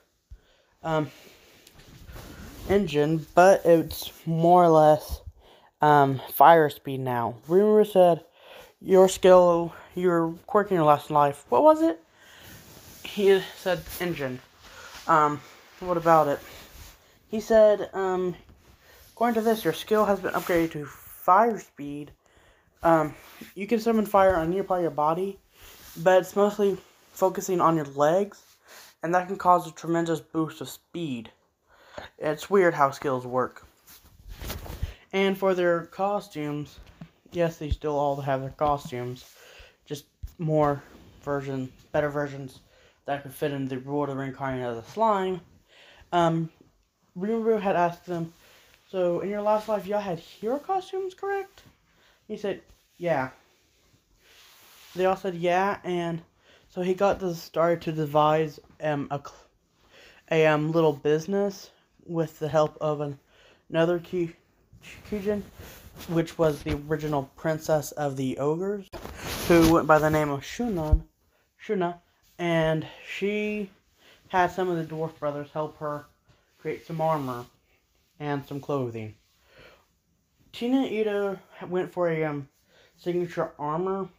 engine, but it's more or less fire speed now. Rimuru said, your skill, your quirk in your last life, what was it? He said engine. What about it? He said, according to this, your skill has been upgraded to fire speed. You can summon fire on nearby your body, but it's mostly focusing on your legs, and that can cause a tremendous boost of speed. It's weird how skills work. And for their costumes, yes, they still all have their costumes, just better versions that could fit in the world of reincarnating as a slime. Rimuru had asked them, so in your last life, y'all had hero costumes, correct? He said, yeah. They all said, yeah, and so he got started to devise a little business with the help of another Kijin, which was the original princess of the ogres, who went by the name of Shuna, and she had some of the dwarf brothers help her create some armor and some clothing. Iida went for a signature armor.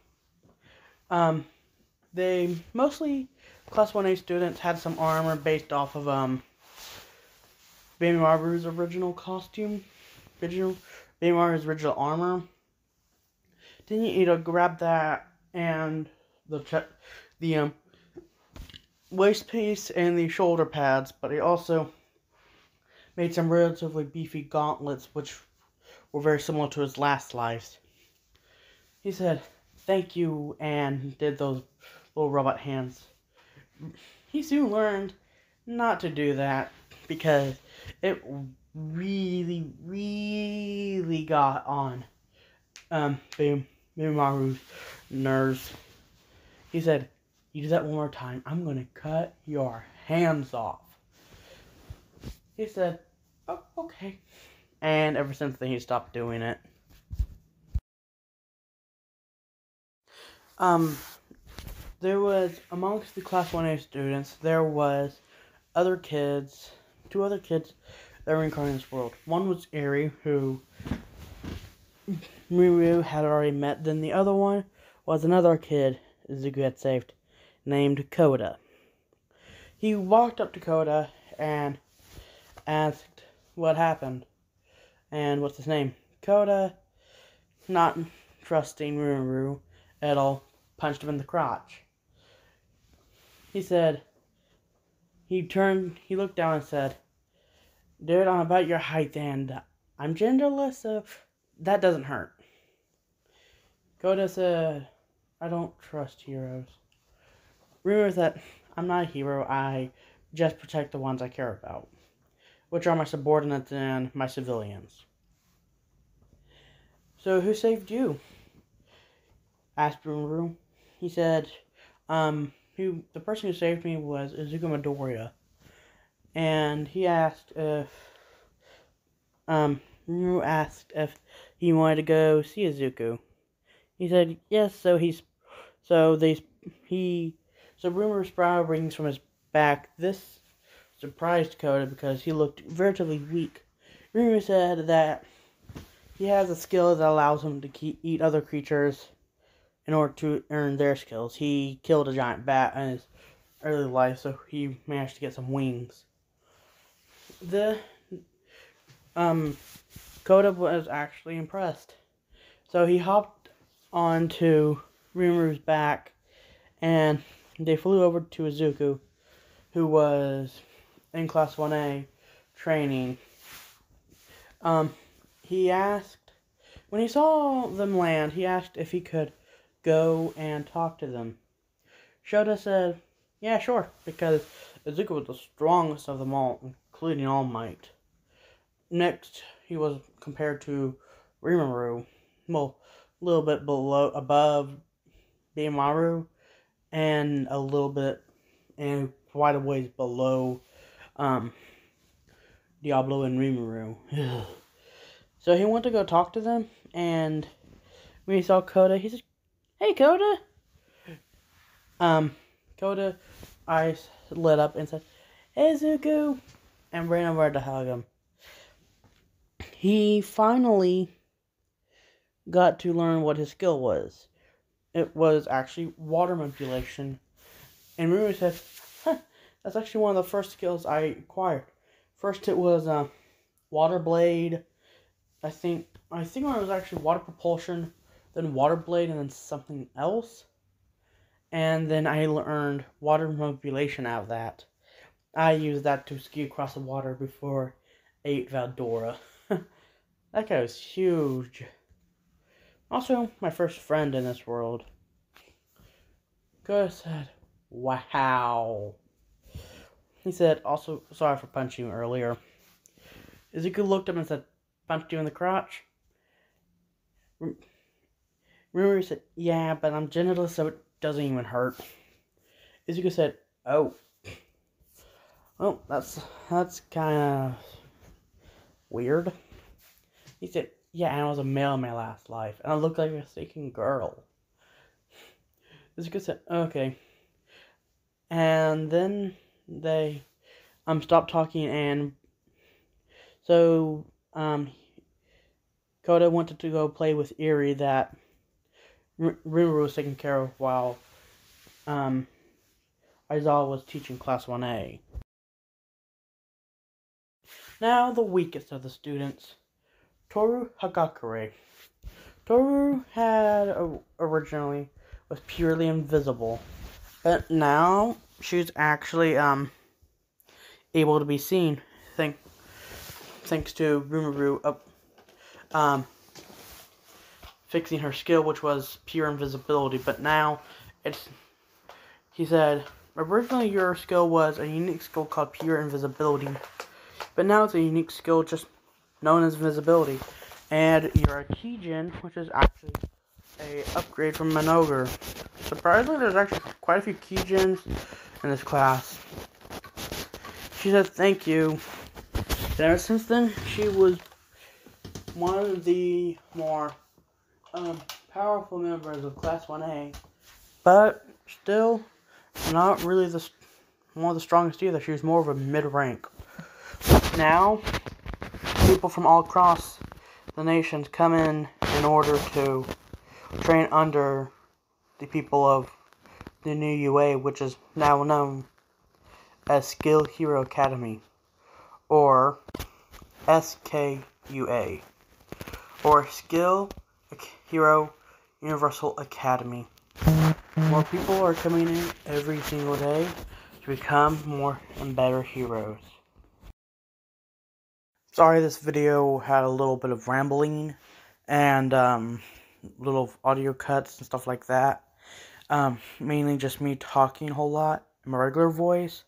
They mostly Class 1A students had some armor based off of Bamimaru's original costume. Bamimaru's original armor. Iida grabbed that and the waist piece and the shoulder pads, but he also made some relatively beefy gauntlets, which were very similar to his last lives. He said, thank you, and did those little robot hands. He soon learned not to do that, because it really, really got on Bamimaru's nerves. He said, you do that one more time, I'm going to cut your hands off. He said, oh, okay. And ever since then, he stopped doing it. There was, amongst the Class 1A students, there was two other kids that were reincarnated in this world. One was Eri, who Miru had already met. Then the other one was another kid Izuku had saved, named Koda. He walked up to Koda and asked what happened and what's his name. Koda, not trusting Rimuru at all, punched him in the crotch. He said, he looked down and said, dude, I'm about your height and I'm genderless, so that doesn't hurt. Koda said, I don't trust heroes. Rimuru said, I'm not a hero, I just protect the ones I care about, which are my subordinates and my civilians. So who saved you? Asked Rimuru. He said, the person who saved me was Izuku Midoriya. And he asked if, Rimuru asked if he wanted to go see Izuku. He said yes, so rumor sprouting from his back. This surprised Koda because he looked relatively weak. Rumor said that he has a skill that allows him to eat other creatures in order to earn their skills. He killed a giant bat in his early life, so he managed to get some wings. Koda was actually impressed. So he hopped onto Rimuru's back, and they flew over to Izuku, who was in Class 1A training. He asked, when he saw them land, he asked if he could go and talk to them. Shoto said, yeah, sure, because Izuku was the strongest of them all, including All Might. Next, he was compared to Rimuru, well, a little bit above Beimaru, and a little bit, and quite a ways below, Diablo and Rimuru. So he went to go talk to them, and when he saw Koda, he said, hey, Koda! Koda eyes lit up and said, hey, Izuku! And ran over to hug him. He finally got to learn what his skill was. It was actually water manipulation. And Rimuru said, that's actually one of the first skills I acquired. First it was water blade. I think it was actually water propulsion, then water blade, and then something else. And then I learned water manipulation out of that. I used that to ski across the water before I ate Valdora. That guy was huge. Also, my first friend in this world. Koda said, wow. He said, also, sorry for punching you earlier. Izuku looked up and said, punched you in the crotch? Rimuru said, yeah, but I'm genderless, so it doesn't even hurt. Izuku said, oh. Well, that's kind of weird. He said, yeah, and I was a male in my last life, and I looked like a sneaking girl. Izuku said, okay. And then they stopped talking, and so Koda wanted to go play with Eri that Rimuru was taking care of while Aizawa was teaching Class 1A. Now the weakest of the students, Toru Hagakure. Toru originally was purely invisible, but now she's actually able to be seen thanks to Rimuru fixing her skill, which was pure invisibility. But now he said, originally your skill was a unique skill called pure invisibility, but now it's a unique skill just known as invisibility. And you're a Kijin, which is actually a upgrade from an ogre. Surprisingly, there's actually quite a few Kijins in this class. She said thank you. And ever since then, she was one of the more powerful members of Class 1A, but still not really one of the strongest either. She was more of a mid-rank. Now, people from all across the nations come in order to train under the people of the new UA, which is now known as Skill Hero Academy, or SKUA, or Skill Hero Universal Academy. More people are coming in every single day to become more and better heroes. Sorry this video had a little bit of rambling and little audio cuts and stuff like that. Mainly just me talking a whole lot in my regular voice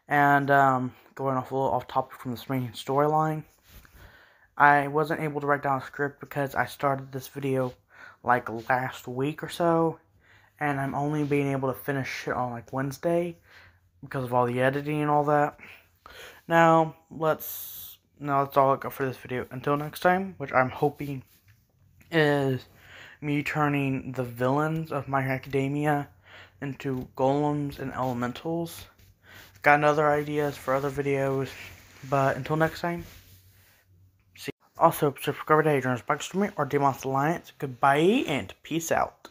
and going off a little off topic from the main storyline. I wasn't able to write down a script because I started this video like last week or so, and I'm only being able to finish it on like Wednesday because of all the editing and all that. Now that's all I got for this video. Until next time, which I'm hoping is me turning the villains of My Hero Academia into golems and elementals. Got other ideas for other videos, but until next time, see you. Also, subscribe to Adrian's Box Streaming or Demon's Alliance. Goodbye and peace out.